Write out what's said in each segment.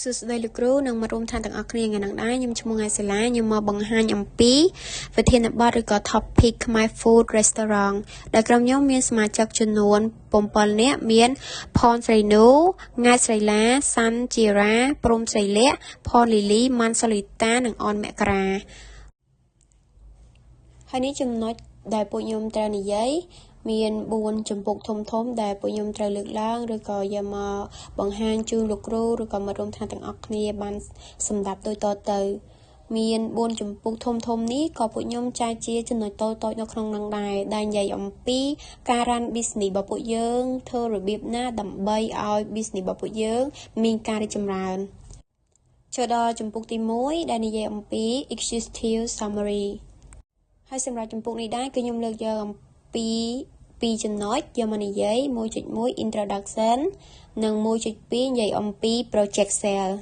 សួស្តីលោកគ្រូនិងមករួមឋានទាំងអស់គ្នាថ្ងៃនេះដែរខ្ញុំឈ្មោះថ្ងៃសិលាខ្ញុំមកបង្ហាញអំពីវិធានបទឬក៏ topic Khmer Food Restaurant ដែលក្រុមខ្ញុំមានសមាជិកចំនួន7នាក់មានផនស្រីនូង៉ែស្រីឡាសាន់ជីរ៉ាព្រំស្រីលក្ខផនលីលីម៉ាន់សូលីតានិងអនមករាហើយនេះចំណុចដែលពួកខ្ញុំត្រូវនិយាយមាន4ចម្ពោះធំដែលពួកខ្ញុំត្រូវលើកឡើងឬក៏យកមកបង្ហាញជូនលោកគ្រូឬក៏មករួមថ្នាក់ទាំងអស់គ្នាបានសម្ដាប់ដូចតទៅមាន4ចម្ពោះធំនេះក៏ពួកខ្ញុំចែកជាចំណុចតូចៗនៅក្នុងនឹងដែលនិយាយអំពីការ run business របស់ពួកយើងធ្វើរបៀបណាដើម្បីឲ្យ business របស់ពួកយើងមានការរីកចម្រើនចូលដល់ចម្ពោះទី1ដែលនិយាយអំពី executive summary ហើយសម្រាប់ចម្ពោះនេះដែរគឺខ្ញុំលើកយកអំពី2ចំណុចយកមកនិយាយ 1.1 introduction និង 1.2 និយាយអំពី project sale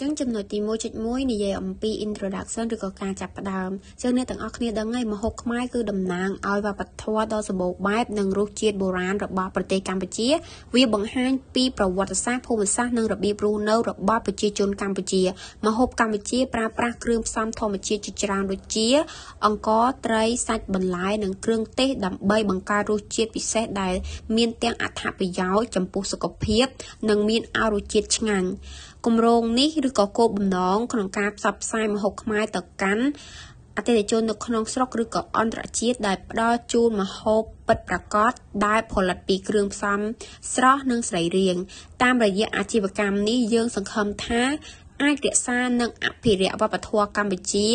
ចឹងចំណុចទី 1.1 និយាយអំពី introduction ឬក៏ការចាប់ផ្ដើមចឹងអ្នកទាំងអស់គ្នាដឹងហើយម្ហូបខ្មែរគឺតំណាងឲ្យវប្បធម៌ដ៏សម្បូរបែបនិងរសជាតិបុរាណរបស់ប្រទេសកម្ពុជាវាបង្ហាញពីប្រវត្តិសាស្ត្រភូមិសាស្ត្រនិងរបៀបរស់នៅរបស់ប្រជាជនកម្ពុជាម្ហូបកម្ពុជាប្រើប្រាស់គ្រឿងផ្សំធម្មជាតិជាច្រើនដូចជាអង្ករត្រីសាច់បន្លែនិងគ្រឿងទេសដើម្បីបង្កើតរសជាតិពិសេសដែលមានទាំងអត្ថប្រយោជន៍ចំពោះសុខភាពនិងមានឲ្យរសជាតិឆ្ងាញ់គម្រោងនេះឬក៏គោលបំណងក្នុងការផ្សព្វផ្សាយម្ហូបខ្មែរទៅកាន់អតិថិជននៅក្នុងស្រុកឬក៏អន្តរជាតិដែលផ្ដល់ជូនម្ហូបពិតប្រាកដដែលផលិតពីគ្រឿងផ្សំស្រស់និងសរីរាង្គតាមរយៈអាជីវកម្មនេះយើងសង្ឃឹមថាអាចរក្សានិងអភិរក្សវប្បធម៌កម្ពុជា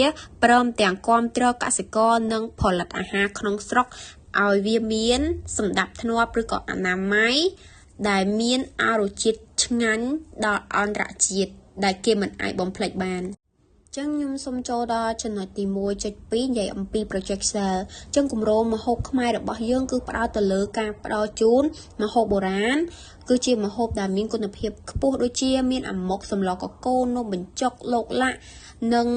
ព្រមទាំងគាំទ្រកសិករនិងផលិតអាហារក្នុងស្រុកឲ្យវាមានសណ្ដាប់ធ្នាប់ឬក៏អនាម័យដែលមានអរជាតិឆ្ងាញ់ដល់អន្តរជាតិដែលគេមិនអាចបំភ្លេចបានចឹងខ្ញុំសូមចូលដល់ចំណុចទី 1.2 និយាយអំពី project sale ចឹងគម្រោងម្ហូបខ្មែររបស់យើងគឺផ្ដោតទៅលើការផ្ដល់ជូនម្ហូបបុរាណគឺជាម្ហូបដែលមានគុណភាពខ្ពស់ដូចជាមានអាម៉ុកសម្លកកូននំបញ្ចុកលោកលាក់និង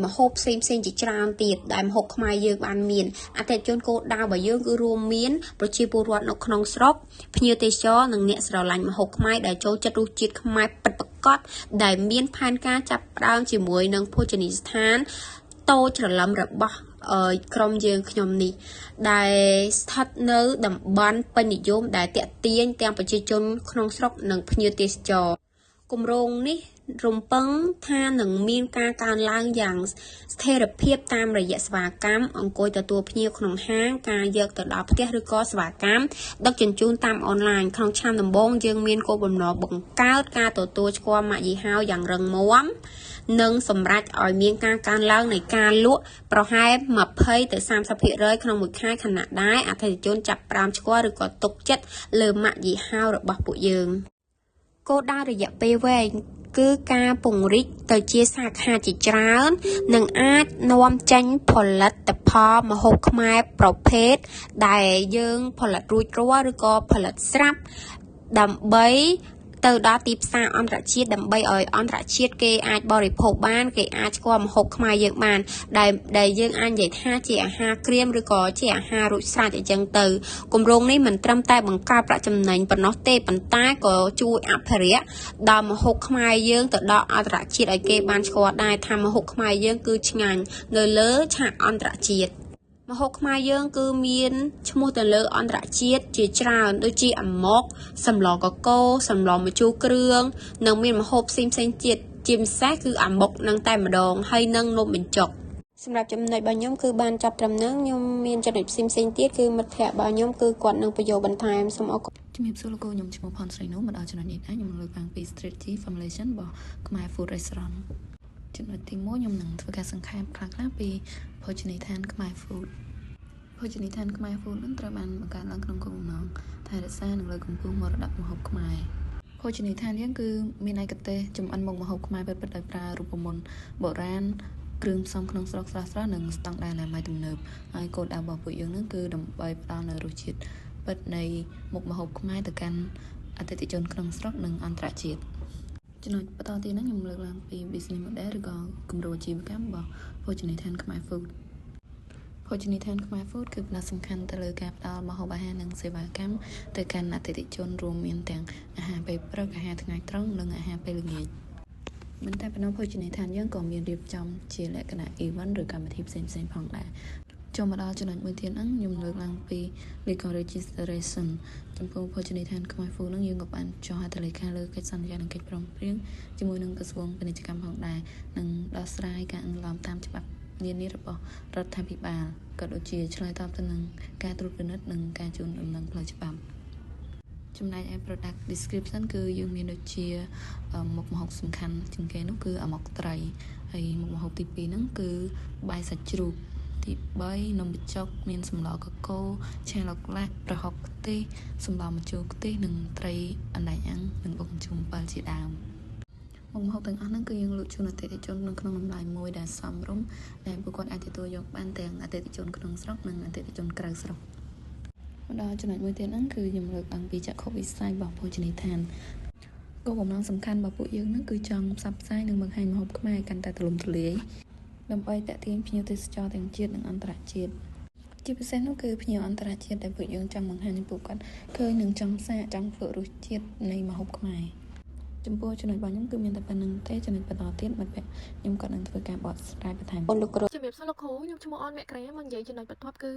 ម្ហូបផ្សេងជាច្រើនទៀតដែលម្ហូបខ្មែរយើងបានមានអតិថិជនគោលដៅរបស់យើងគឺរួមមានប្រជាពលរដ្ឋនៅក្នុងស្រុកភ្ញៀវទេសចរនិងអ្នកស្រឡាញ់ម្ហូបខ្មែរដែលចូលចិត្តរសជាតិខ្មែរពិតប្រាកដដែលមានផែនការចាប់ផ្ដើមជាមួយនឹងភោជនីយដ្ឋានតូចច្រឡឹមរបស់ក្រុមយើងខ្ញុំនេះដែលស្ថិតនៅតំបន់ពេញនិយមដែលទាក់ទាញទាំងប្រជាជនក្នុងស្រុកនិងភ្ញៀវទេសចរគម្រោងនេះរំពឹងថានឹងមានការកើនឡើងយ៉ាងស្ថិរភាពតាមរយៈសេវាកម្មអង្គុយទទួលភ្ញៀវក្នុងហាងការយកទៅដល់ផ្ទះឬក៏សេវាកម្មដឹកជញ្ជូនតាមអនឡាញក្នុងឆ្នាំដំបូងយើងមានគោលបំណងបង្កើតការទទួលស្គាល់ម៉ាកយីហោយ៉ាងរឹងមាំនិងសម្រាប់ឲ្យមានការកើនឡើងនៃការលក់ប្រហែល 20 ទៅ 30% ក្នុងមួយខែខណៈដែលអតិថិជនចាប់ផ្ដើមស្គាល់ឬក៏ទុកចិត្តលើម៉ាកយីហោរបស់ពួកយើងគោលដៅរយៈពេលវែងគឺការពង្រីកទៅជាសាខាជាច្រើននិងអាចនាំចេញផលិតផលម្ហូបខ្មែរប្រភេទដែលយើងផលិតរួចរាល់ឬក៏ផលិតស្រាប់ដើម្បីទៅដល់ទីផ្សារអន្តរជាតិដើម្បីឲ្យអន្តរជាតិគេអាចបរិភោគបានគេអាចស្គាល់ម្ហូបខ្មែរយើងបានដែលយើងអាចនិយាយថាជាអាហារក្រៀមឬក៏ជាអាហាររួចស្រេចអញ្ចឹងទៅគម្រោងនេះមិនត្រឹមតែបង្កើតប្រាក់ចំណេញប៉ុណ្ណោះទេប៉ុន្តែក៏ជួយអភិរក្សដល់ម្ហូបខ្មែរយើងទៅដល់អន្តរជាតិឲ្យគេបានស្គាល់ដែរថាម្ហូបខ្មែរយើងគឺឆ្ងាញ់នៅលើឆាកអន្តរជាតិម្ហូបខ្មែរយើងគឺមានឈ្មោះទៅលើអន្តរជាតិជាច្រើនដូចជាអាម៉ុកសម្លកកូរសម្លម្ជូរគ្រឿងនិងមានម្ហូបផ្សេងទៀតជាពិសេសគឺអាម៉ុកនឹងតែម្ដងហើយនឹងនំបញ្ចុកសម្រាប់ចំណុចរបស់ខ្ញុំគឺបានចាប់ត្រឹមហ្នឹងខ្ញុំមានចំណុចផ្សេងទៀតគឺមិត្តភ័ក្តិរបស់ខ្ញុំគឺគាត់នឹងបញ្យល់បន្ថែមសូមអរគុណជំរាបសួរលោកគ្រូខ្ញុំឈ្មោះផនស្រីនូមកដល់ចំណុចនេះដែរខ្ញុំនឹងលើកឡើងពី strategy formulation របស់ Khmer Food Restaurant ចំណុចទី1ខ្ញុំនឹងធ្វើការសង្ខេបខ្លះៗពីភោជនីយដ្ឋាន Khmer Food ភោជនីយដ្ឋាន Khmer Food នឹងត្រូវបានបង្កើតឡើងក្នុងគោលបំណងថែរក្សានិងលើកកម្ពស់មរតកម្ហូបខ្មែរភោជនីយដ្ឋានយើងគឺមានឯកទេសចម្អិនមុខម្ហូបខ្មែរពិតៗដោយប្រើរូបមន្តបុរាណគ្រឿងផ្សំក្នុងស្រុកស្រស់ៗនិងស្តង់ដារអនាម័យទំនើបហើយគោលដៅរបស់ពួកយើងនឹងគឺដើម្បីផ្ដល់នូវរសជាតិពិតនៃមុខម្ហូបខ្មែរទៅកាន់អតិថិជនក្នុងស្រុកនិងអន្តរជាតិចំណុចបន្តទៀតហ្នឹងខ្ញុំលើកឡើងពី business model ឬក៏គម្រោងអាជីវកម្មរបស់ភោជនីយដ្ឋាន Khmer Food ភោជនីយដ្ឋានខ្មែរ Food គឺផ្ដោតសំខាន់ទៅលើការផ្ដល់ម្ហូបអាហារនិងសេវាកម្មទៅកាន់អតិថិជនរួមមានទាំងអាហារពេលព្រឹកអាហារថ្ងៃត្រង់និងអាហារពេលល្ងាចមិនតែប៉ុណ្ណោះភោជនីយដ្ឋានយើងក៏មានរៀបចំជាលក្ខណៈ event ឬកម្មវិធីផ្សេងៗផងដែរចូលមកដល់ចំណុចមួយទៀតហ្នឹងខ្ញុំលើកឡើងពី legal registration ចំពោះភោជនីយដ្ឋានខ្មែរ Food ហ្នឹងយើងក៏បានចុះហត្ថលេខាលើកិច្ចសន្យានិងកិច្ចព្រមព្រៀងជាមួយនឹងក្រសួងពាណិជ្ជកម្មផងដែរនិងដោះស្រាយការអនុលោមតាមច្បាប់នានារបស់រដ្ឋាភិបាលក៏ដូចជាឆ្លើយតបទៅនឹងការត្រួតពិនិត្យនិងការជូនដំណឹងផ្លូវច្បាប់ចំណែកឯ product description គឺយើងមានដូចជាមុខម្ហូបសំខាន់ជាងគេនោះគឺអាម៉ុកត្រីហើយមុខម្ហូបទី2ហ្នឹងគឺបាយសាច់ជ្រូកទី3នំបញ្ចុកមានសម្លកកូរឆាឡុកឡាស់ប្រហុកខ្ទិះសម្លម្ជូរខ្ទិះនិងត្រីអណ្ដែកអាំងនិងបុកជុំ7ជាដើមមុខម្ហូបទាំងអស់ហ្នឹងគឺយើងលក់ជូនអតិថិជននៅក្នុងតម្លៃមួយដែលសមរម្យដែលពួកគាត់អាចទទួលយកបានទាំងអតិថិជនក្នុងស្រុកនិងអតិថិជនក្រៅស្រុកមកដល់ចំណុចមួយទៀតហ្នឹងគឺខ្ញុំលើកឡើងពីចក្ខុវិស័យរបស់ភោជនីយដ្ឋានគោលបំណងសំខាន់របស់ពួកយើងហ្នឹងគឺចង់ផ្សព្វផ្សាយនិងបង្ហាញម្ហូបខ្មែរកាន់តែទូលំទូលាយដើម្បីទាក់ទាញភ្ញៀវទេសចរទាំងជាតិនិងអន្តរជាតិជាពិសេសនោះគឺភ្ញៀវអន្តរជាតិដែលពួកយើងចង់បង្ហាញឲ្យពួកគាត់ឃើញនិងចង់សាកចង់ភ្លក់រសជាតិនៃម្ហូបខ្មែរចំពោះចំណុចរបស់ខ្ញុំគឺមានតែប៉ុណ្្នឹងទេចំណុចបន្តទៀតមិត្តភក្តិខ្ញុំក៏នឹងធ្វើការបកស្រាយបន្ថែមជំរាបសួរលោកគ្រូខ្ញុំឈ្មោះអនមកក្រាមកនិយាយចំណុចបន្ទាប់គឺ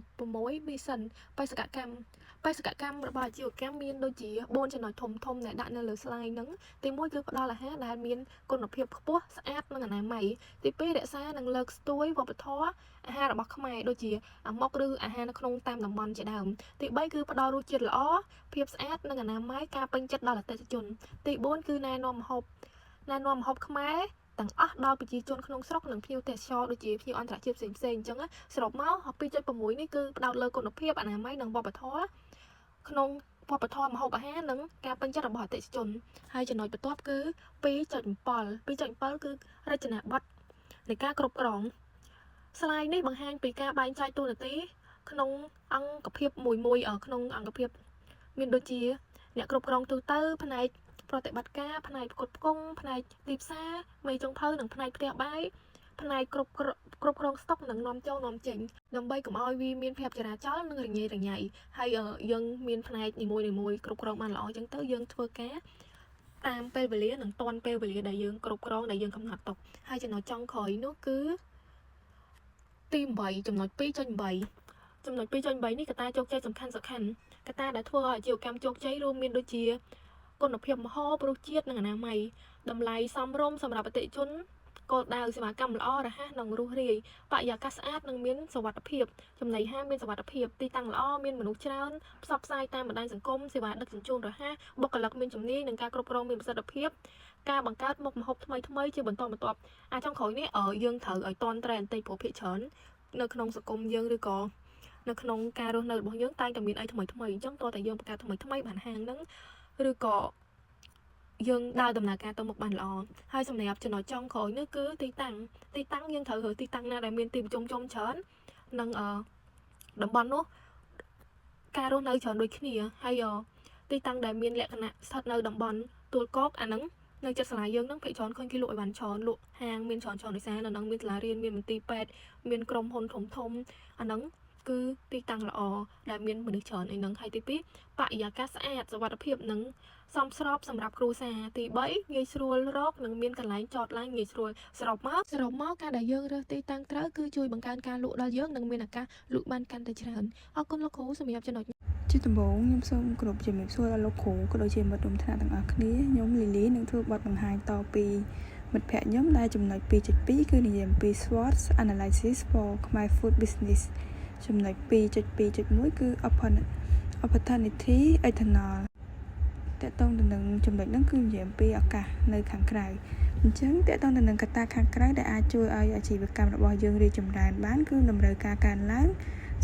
2.6 Mission បេសកកម្មរបស់អាជីវកម្មមានដូចជា4ចំណុចធំដែលដាក់នៅលើ slide ហ្នឹងទី1គឺផ្ដល់អាហារដែលមានគុណភាពខ្ពស់ស្អាតនិងអនាម័យទី2រក្សានិងលើកស្ទួយវប្បធម៌អាហាររបស់ខ្មែរដូចជាអាម៉ុកឬអាហារនៅក្នុងតាមតំបន់ជាដើមទី3គឺផ្ដល់រសជាតិល្អភាពស្អាតនិងអនាម័យការពេញចិត្តដល់អតិថិជនទី4គឺណែនាំម្ហូបខ្មែរទាំងអស់ដល់ប្រជាជនក្នុងស្រុកនិងភ្ញៀវទេសចរដូចជាភ្ញៀវអន្តរជាតិផ្សេងអញ្ចឹងសរុបមក 2.6 នេះគឺផ្ដោតលើគុណភាពអនាម័យនិងវប្បធម៌ក្នុងវប្បធម៌ម្ហូបអាហារនិងការពេញចិត្តរបស់អតិថិជនហើយចំណុចបន្ទាប់គឺ 2.7 គឺរចនាប័ទ្មនៃការគ្រប់គ្រង slide នេះបង្ហាញពីការបែងចែកតួនាទីក្នុងអង្គភាពមួយក្នុងអង្គភាពមានដូចជាអ្នកគ្រប់គ្រងទូទៅផ្នែកប្រតិបត្តិការផ្នែកផ្គត់ផ្គង់ផ្នែកទីផ្សារមេចុងភៅនិងផ្នែកផ្ទះបាយផ្នែកគ្រប់គ្រងស្តុកនិងនាំចូលនាំចេញដើម្បីកុំឲ្យវាមានភាពចរាចរណ៍និងរញ៉េរញ៉ៃហើយយើងមានផ្នែកនីមួយគ្រប់គ្រងបានល្អអញ្ចឹងទៅយើងធ្វើការតាមពេលវេលានិងតាន់ពេលវេលាដែលយើងគ្រប់គ្រងដែលយើងកំណត់ទុកហើយចំណុចចុងក្រោយនោះគឺទី8ចំណុច 2.8 ចំណុច 2.8 នេះកត្តាជោគជ័យសំខាន់កត្តាដែលធ្វើឲ្យអាជីវកម្មជោគជ័យរួមមានដូចជាគុណភាពម្ហូបរសជាតិនិងអនាម័យតម្លៃសមរម្យសម្រាប់អតិថិជនគោលដៅសេវាកម្មល្អរហ័សនិងរស់រាយបរិយាកាសស្អាតនិងមានសុវត្ថិភាពចំណីអាហារមានសុវត្ថិភាពទីតាំងល្អមានមនុស្សច្រើនផ្សព្វផ្សាយតាមបណ្ដាញសង្គមសេវាដឹកជញ្ជូនរហ័សបុគ្គលិកមានជំនាញនិងការគ្រប់គ្រងមានប្រសិទ្ធភាពការបង្កើតមុខម្ហូបថ្មីជាបន្តបន្ទាប់ចុងក្រោយនេះយើងត្រូវឲ្យតន់ត្រែបន្តិចព្រោះភាគច្រើននៅក្នុងសង្គមយើងឬក៏នៅក្នុងការរស់នៅរបស់យើងតែងតែមានអីថ្មីអញ្ចឹងតើតែយើងបង្កើតថ្មីបានហាងហ្នឹងឬក៏យើងដើរដំណើរការទៅមុខបានល្អហើយសម្រាប់ចំណុចចុងក្រោយនេះគឺទីតាំងយើងត្រូវរើសទីតាំងណាដែលមានទីប្រជុំច្រើននិងតំបន់នោះការរស់នៅច្រើនដូចគ្នាហើយទីតាំងដែលមានលក្ខណៈស្ថិតនៅតំបន់ទួលគោកអាហ្នឹងនៅចិត្តសាលាយើងហ្នឹងភាគច្រើនឃើញគេលក់ឲ្យបានច្រើនលក់ហាងមានច្រើនដោយសារនៅហ្នឹងមានសាលារៀនមានមន្ទីរពេទ្យមានក្រុមហ៊ុនធំអាហ្នឹងគឺទីតាំងល្អដែលមានមនុស្សច្រើនឯហ្នឹងហើយទី2បរិយាកាសស្អាតសុវត្ថិភាពនិងសមស្របសម្រាប់គ្រួសារទី3ងាយស្រួលរកនិងមានកន្លែងចតឡើងងាយស្រួលសរុបមកការដែលយើងរើសទីតាំងត្រូវគឺជួយបង្កើនការលក់ដល់យើងនិងមានឱកាសលក់បានកាន់តែច្រើនអរគុណលោកគ្រូសម្រាប់ចំណុចជាដំបូងខ្ញុំសូមគោរពជំរាបសួរដល់លោកគ្រូក៏ដូចជាមិត្តរួមថ្នាក់ទាំងអស់គ្នាខ្ញុំលីលីនឹងធ្វើបទបង្ហាញតពីមិត្តភ័ក្តិខ្ញុំដែលចំណុច 2.2 គឺនិយាយអំពី SWOT analysis for Khmer food business ចំណុច 2.2.1 គឺ opportunity eternal តកតងទៅនឹងចំណុចហ្នឹងគឺនិយាយអំពីឱកាសនៅខាងក្រៅអញ្ចឹងតកតងទៅនឹងកត្តាខាងក្រៅដែលអាចជួយឲ្យអាជីវកម្មរបស់យើងរីកចម្រើនបានគឺតម្រូវការកើនឡើង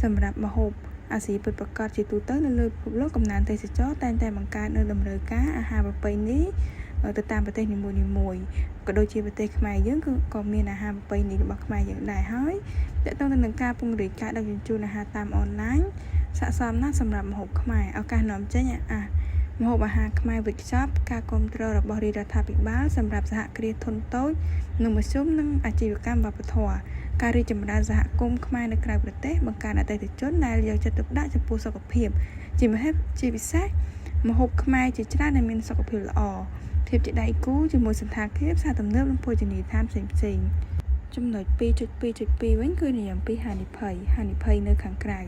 សម្រាប់ម្ហូបអាស៊ីពិតប្រាកដជាទូទៅនៅលើពិភពលោកកំណើនទេសចរតែងតែបង្កើតនៅតម្រូវការអាហារប្រពៃណីទៅតាមប្រទេសនីមួយៗក៏ដូចជាប្រទេសខ្មែរយើងគឺក៏មានអាហារប្រពៃណីរបស់ខ្មែរយើងដែរហើយតកតងទៅនឹងការពង្រីកការដឹកជញ្ជូនអាហារតាមអនឡាញស័ក្តិសមណាស់សម្រាប់ម្ហូបខ្មែរឱកាសនាំចេញ ម្ហូបអាហារខ្មែរវិតខ្ចប់ការគាំទ្ររបស់រាជរដ្ឋាភិបាលសម្រាប់សហគ្រាសធុនតូចនិងមធ្យមនិងអាជីវកម្មវប្បធម៌ការរីកចម្រើនសហគមន៍ខ្មែរនៅក្រៅប្រទេសបង្កើនអតិថិជនដែលយកចិត្តទុកដាក់ចំពោះសុខភាពជាពិសេសម្ហូបខ្មែរជាច្រើនដែលមានសុខភាពល្អភាពជាដៃគូជាមួយសន្តាគារផ្សារទំនើបនិងភោជនីយដ្ឋានផ្សេងៗចំណុច 2.2.2 វិញគឺនិយមពីហានិភ័យនៅខាងក្រៅ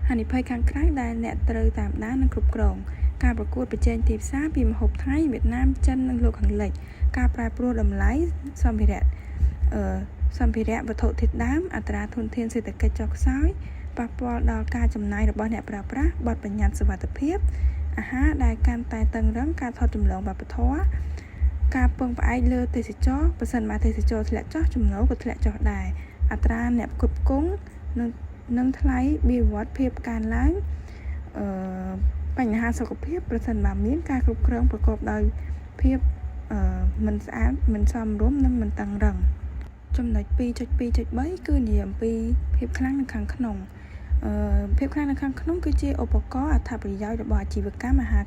ហានិភ័យខាងក្រៅដែលអ្នកត្រូវតាមដាននិងគ្រប់គ្រងការប្រកួតប្រជែងទីផ្សារពីម្ហូបថៃវៀតណាមចិននិងលោកខាងលិចការប្រែប្រួលតម្លៃសម្ភារៈវត្ថុធាតុដើមអត្រាធនធានសេដ្ឋកិច្ចចុះខ្សោយប៉ះពាល់ដល់ការចំណាយរបស់អ្នកប្រើប្រាស់បទបញ្ញត្តិសុវត្ថិភាពអាហារដែលកាន់តែតឹងរ៉ឹងការថតចម្លងវប្បធម៌ការពឹងផ្អែកលើទេសចរប្រសិនបើទេសចរធ្លាក់ចុះចំណូលក៏ធ្លាក់ចុះដែរអត្រាអ្នកផ្គត់ផ្គង់និងថ្លៃបៀវត្សភាពកើនឡើងបញ្ហាសុខភាពប្រសិនបើមានការគ្រប់គ្រងប្រកបដោយភាពមិនស្អាតមិនសមរម្យនិងមិនតឹងរ៉ឹងចំណុច 2.2.3 គឺនិយមពីភាពខ្លាំងនៅខាងក្នុងភាពខ្លាំងនៅខាងក្នុងគឺជាឧបករណ៍អត្ថប្រយោជន៍របស់អាជីវកម្មអាហារ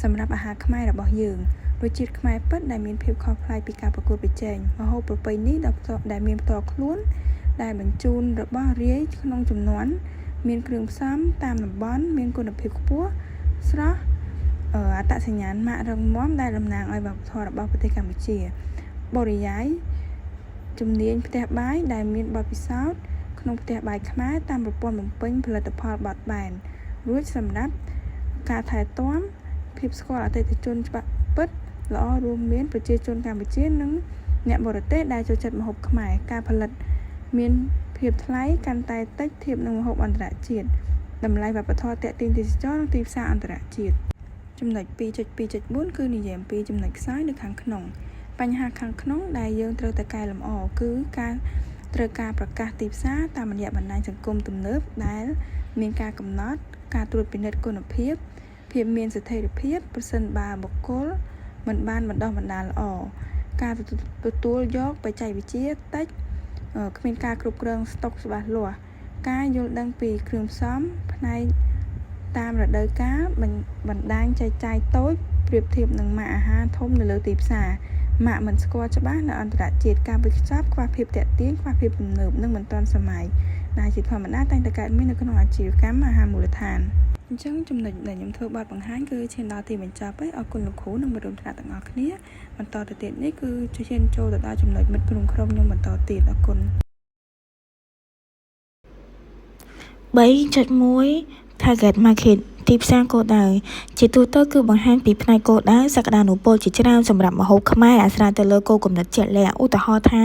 សម្រាប់អាហារខ្មែររបស់យើងរសជាតិខ្មែរពិតដែលមានភាពខុសប្លែកពីការប្រកួតប្រជែងម្ហូបប្រពៃណីដែលមានផ្ទាល់ខ្លួនដែលបញ្ជូនរបស់រាយក្នុងចំនួនមានគ្រឿងផ្សំតាមតំបន់មានគុណភាពខ្ពស់ស្រស់អត្តសញ្ញាណម៉ាករឹងមាំដែលតំណាងឲ្យវប្បធម៌របស់ប្រទេសកម្ពុជាបរិយាយជំនាញផ្ទះបាយដែលមានបទពិសោធន៍ក្នុងផ្ទះបាយខ្មែរតាមប្រព័ន្ធបំពេញផលិតផលបត់បែនរួចសម្រាប់ការថែទាំភាពស្គាល់អតិថិជនច្បាស់ពិតល្អរួមមានប្រជាជនកម្ពុជានិងអ្នកបរទេសដែលចូលចិត្តម្ហូបខ្មែរការផលិតមានភាពថ្លៃកាន់តែតិចធៀបនឹងម្ហូបអន្តរជាតិតម្លៃវប្បធម៌ទាក់ទាញទេសចរនិងទីផ្សារអន្តរជាតិចំណុច 2.2.4 គឺនិយាយអំពីចំណុចខ្សោយនៅខាងក្នុងបញ្ហាខាងក្នុងដែលយើងត្រូវតែកែលម្អគឺការត្រូវការប្រកាសទីផ្សារតាមរយៈបណ្ដាញសង្គមទំនើបដែលមានការកំណត់ការត្រួតពិនិត្យគុណភាពភាពមានស្ថិរភាពប្រសិនបើបុគ្គលមិនបានបណ្ដុះបណ្ដាលល្អការទទួលយកបច្ចេកវិទ្យាតិចគ្មានការគ្រប់គ្រងស្តុកច្បាស់លាស់ការយល់ដឹងពីគ្រឿងផ្សំផ្នែកតាមរដូវកាលបណ្ដាញចែកចាយតូចប្រៀបធៀបនឹងម៉ាកអាហារធំនៅលើទីផ្សារម៉ាកមិនស្គាល់ច្បាស់នៅអន្តរជាតិការវិខ្ចប់ខ្វះភាពទាក់ទាញខ្វះភាពទំនើបនិងមិនទាន់សម័យដែលជាធម្មតាតែងតែកើតមាននៅក្នុងអាជីវកម្មអាហារមូលដ្ឋានអញ្ចឹងចំណុចដែលខ្ញុំធ្វើបទបង្ហាញគឺឈានដល់ទីបញ្ចប់ហើយអរគុណលោកគ្រូនិងមិត្តរួមថ្នាក់ទាំងអស់គ្នាបន្តទៅទៀតនេះគឺឈានចូលទៅដល់ចំណុចមិត្តភូមិក្រុមខ្ញុំបន្តទៀតអរគុណ 3.1 Target Market ទីផ្សារគោលដៅជាទូទៅគឺបង្ហាញពីផ្នែកគោលដៅសក្តានុពលជាច្រើនសម្រាប់ម្ហូបខ្មែរអាស្រ័យទៅលើគោលគំនិតជាក់លាក់ឧទាហរណ៍ថា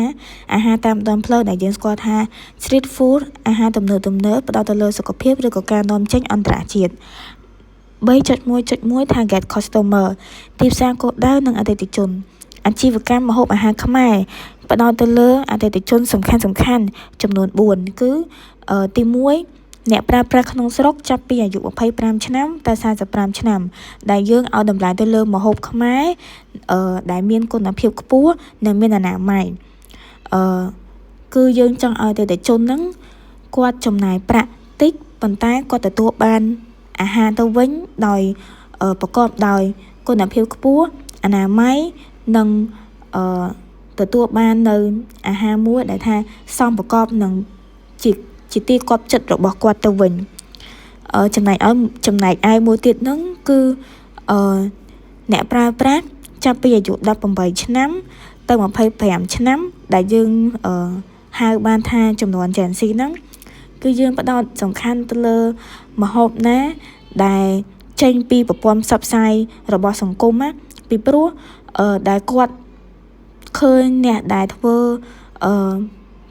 អាហារតាមដងផ្លូវដែលយើងស្គាល់ថា Street Food អាហារទំនើបផ្ដោតទៅលើសុខភាពឬក៏ការនាំចេញអន្តរជាតិ 3.1.1 Target Customer ទីផ្សារគោលដៅនិងអតិថិជនអាជីវកម្មម្ហូបអាហារខ្មែរផ្ដោតទៅលើអតិថិជនសំខាន់ចំនួន4គឺទី1អ្នកប្រើប្រាស់ក្នុងស្រុកចាប់ពីអាយុ25ឆ្នាំទៅ45ឆ្នាំដែលយើងឲ្យតម្លៃទៅលើម្ហូបខ្មែរដែលមានគុណភាពខ្ពស់និងមានអនាម័យគឺយើងចង់ឲ្យអតិថិជនហ្នឹងគាត់ចំណាយប្រាក់តិចប៉ុន្តែគាត់ទទួលបានអាហារទៅវិញដោយប្រកបដោយគុណភាពខ្ពស់អនាម័យនិងទទួលបាននៅអាហារមួយដែលថាសមប្រកបនឹងជាទីគាប់ចិត្តរបស់គាត់ទៅវិញចំណែកឯមួយទៀតហ្នឹងគឺអ្នកប្រើប្រាស់ចាប់ពីអាយុ18ឆ្នាំទៅ25ឆ្នាំដែលយើងហៅបានថាចំនួន Gen Z ហ្នឹងគឺយើងផ្ដោតសំខាន់ទៅលើម្ហូបណាដែលចេញពីប្រព័ន្ធផ្សព្វផ្សាយរបស់សង្គមណាពីព្រោះដែលគាត់ឃើញអ្នកដែលធ្វើ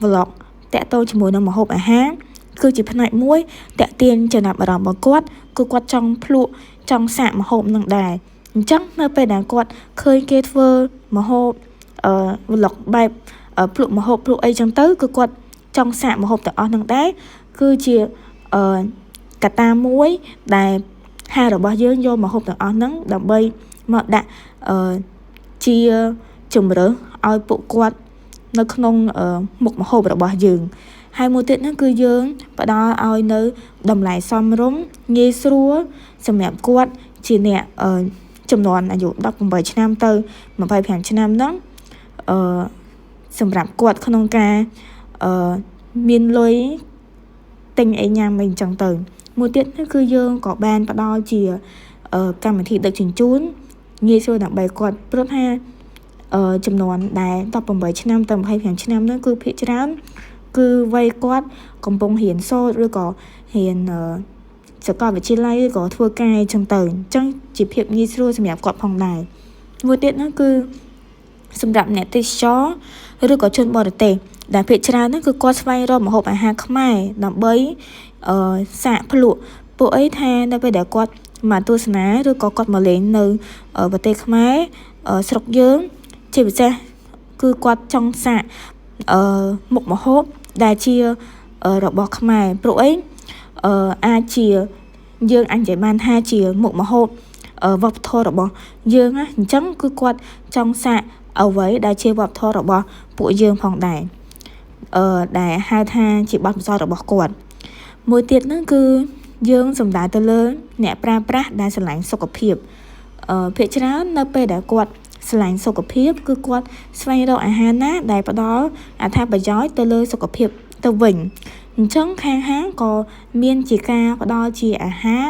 vlog តាក់ទងជាមួយនឹងម្ហូបអាហារគឺជាផ្នែកមួយតាក់ទាញចំណាប់អារម្មណ៍របស់គាត់គឺគាត់ចង់ភ្លក់ចង់សាកម្ហូបនឹងដែរអញ្ចឹងនៅពេលដែលគាត់ឃើញគេធ្វើម្ហូបvlog បែបភ្លក់ម្ហូបភ្លក់អីចឹងទៅគឺគាត់ចង់សាកម្ហូបទាំងអស់នឹងដែរគឺជាកត្តាមួយដែលហាងរបស់យើងយកម្ហូបទាំងអស់ហ្នឹងដើម្បីមកដាក់ជាជំរើសឲ្យពួកគាត់នៅក្នុងមុខម្ហូបរបស់យើងហើយមួយទៀតហ្នឹងគឺយើងផ្ដល់ឲ្យនៅតម្លៃសមរម្យងាយស្រួលសម្រាប់គាត់ជាអ្នក ចំនួនអាយុ18ឆ្នាំទៅ25ឆ្នាំហ្នឹងសម្រាប់គាត់ក្នុងការមានលុយទិញអីញ៉ាំអីអញ្ចឹងទៅមួយទៀតគឺយើងក៏បានផ្ដល់ជាកម្មវិធីដឹកជញ្ជូនងាយស្រួលដើម្បីគាត់ព្រោះថាចំនួនដែល18ឆ្នាំទៅ25ឆ្នាំនោះគឺភាគច្រើនគឺវ័យគាត់កំពុងរៀនសូត្រឬក៏រៀនសាកលវិទ្យាល័យឬក៏ធ្វើការអញ្ចឹងទៅអញ្ចឹងជាភាពងាយស្រួលសម្រាប់គាត់ផងដែរមួយទៀតនោះគឺសម្រាប់អ្នកទេសចរឬក៏ជនបរទេសដែលភាគច្រើនហ្នឹងគឺគាត់ស្វែងរកម្ហូបអាហារខ្មែរដើម្បីសាកភ្លក់ពួកអីថានៅពេលដែលគាត់មកទស្សនាឬក៏គាត់មកលេងនៅប្រទេសខ្មែរស្រុកយើងជាពិសេសគឺគាត់ចង់សាកមុខម្ហូបដែលជារបស់ខ្មែរព្រោះអីអាចជាយើងអាចនិយាយបានថាជាមុខម្ហូបវប្បធម៌របស់យើងណាអញ្ចឹងគឺគាត់ចង់សាកអ្វីដែលជាវប្បធម៌របស់ពួកយើងផងដែរដែលហៅថាជាបទពិសោធន៍របស់គាត់មួយទៀតហ្នឹងគឺយើងសំដៅទៅលើអ្នកប្រើប្រាស់ដែលស្រឡាញ់សុខភាពភាគច្រើននៅពេលដែលគាត់ស្រឡាញ់សុខភាពគឺគាត់ស្វែងរកអាហារណាដែលផ្ដល់អត្ថប្រយោជន៍ទៅលើសុខភាពទៅវិញអញ្ចឹងខាងហាងក៏មានជាការផ្ដល់ជាអាហារ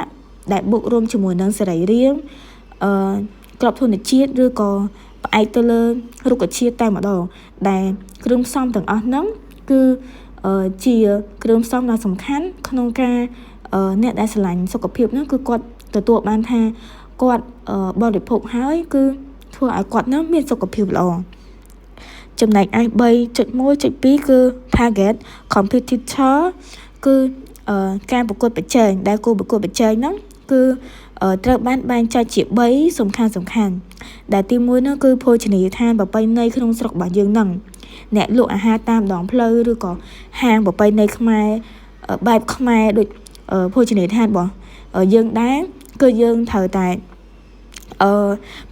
ដែលបូករួមជាមួយនឹងសរីរាង្គក្របធនជាតិឬក៏ផ្អែកទៅលើរុក្ខជាតិតែម្ដងដែលគ្រឿងផ្សំទាំងអស់ហ្នឹងគឺជាគ្រឿងផ្សំដ៏សំខាន់ក្នុងការអ្នកដែលស្រឡាញ់សុខភាពហ្នឹងគឺគាត់ទទួលបានថាគាត់បរិភោគហើយគឺធ្វើឲ្យគាត់ហ្នឹងមានសុខភាពល្អចំណែកឯ 3.1.2 គឺ target competitor គឺការប្រកួតប្រជែងដែលគូប្រកួតប្រជែងហ្នឹងគឺត្រូវបានបែងចែកជា3សំខាន់ដែលទី1នោះគឺភោជនីយដ្ឋានប្រពៃណីក្នុងស្រុករបស់យើងហ្នឹងអ្នកលក់អាហារតាមដងផ្លូវឬក៏ហាងប្រពៃណីខ្មែរបែបខ្មែរដូចភោជនីយដ្ឋានរបស់យើងដែរគឺយើងត្រូវតែ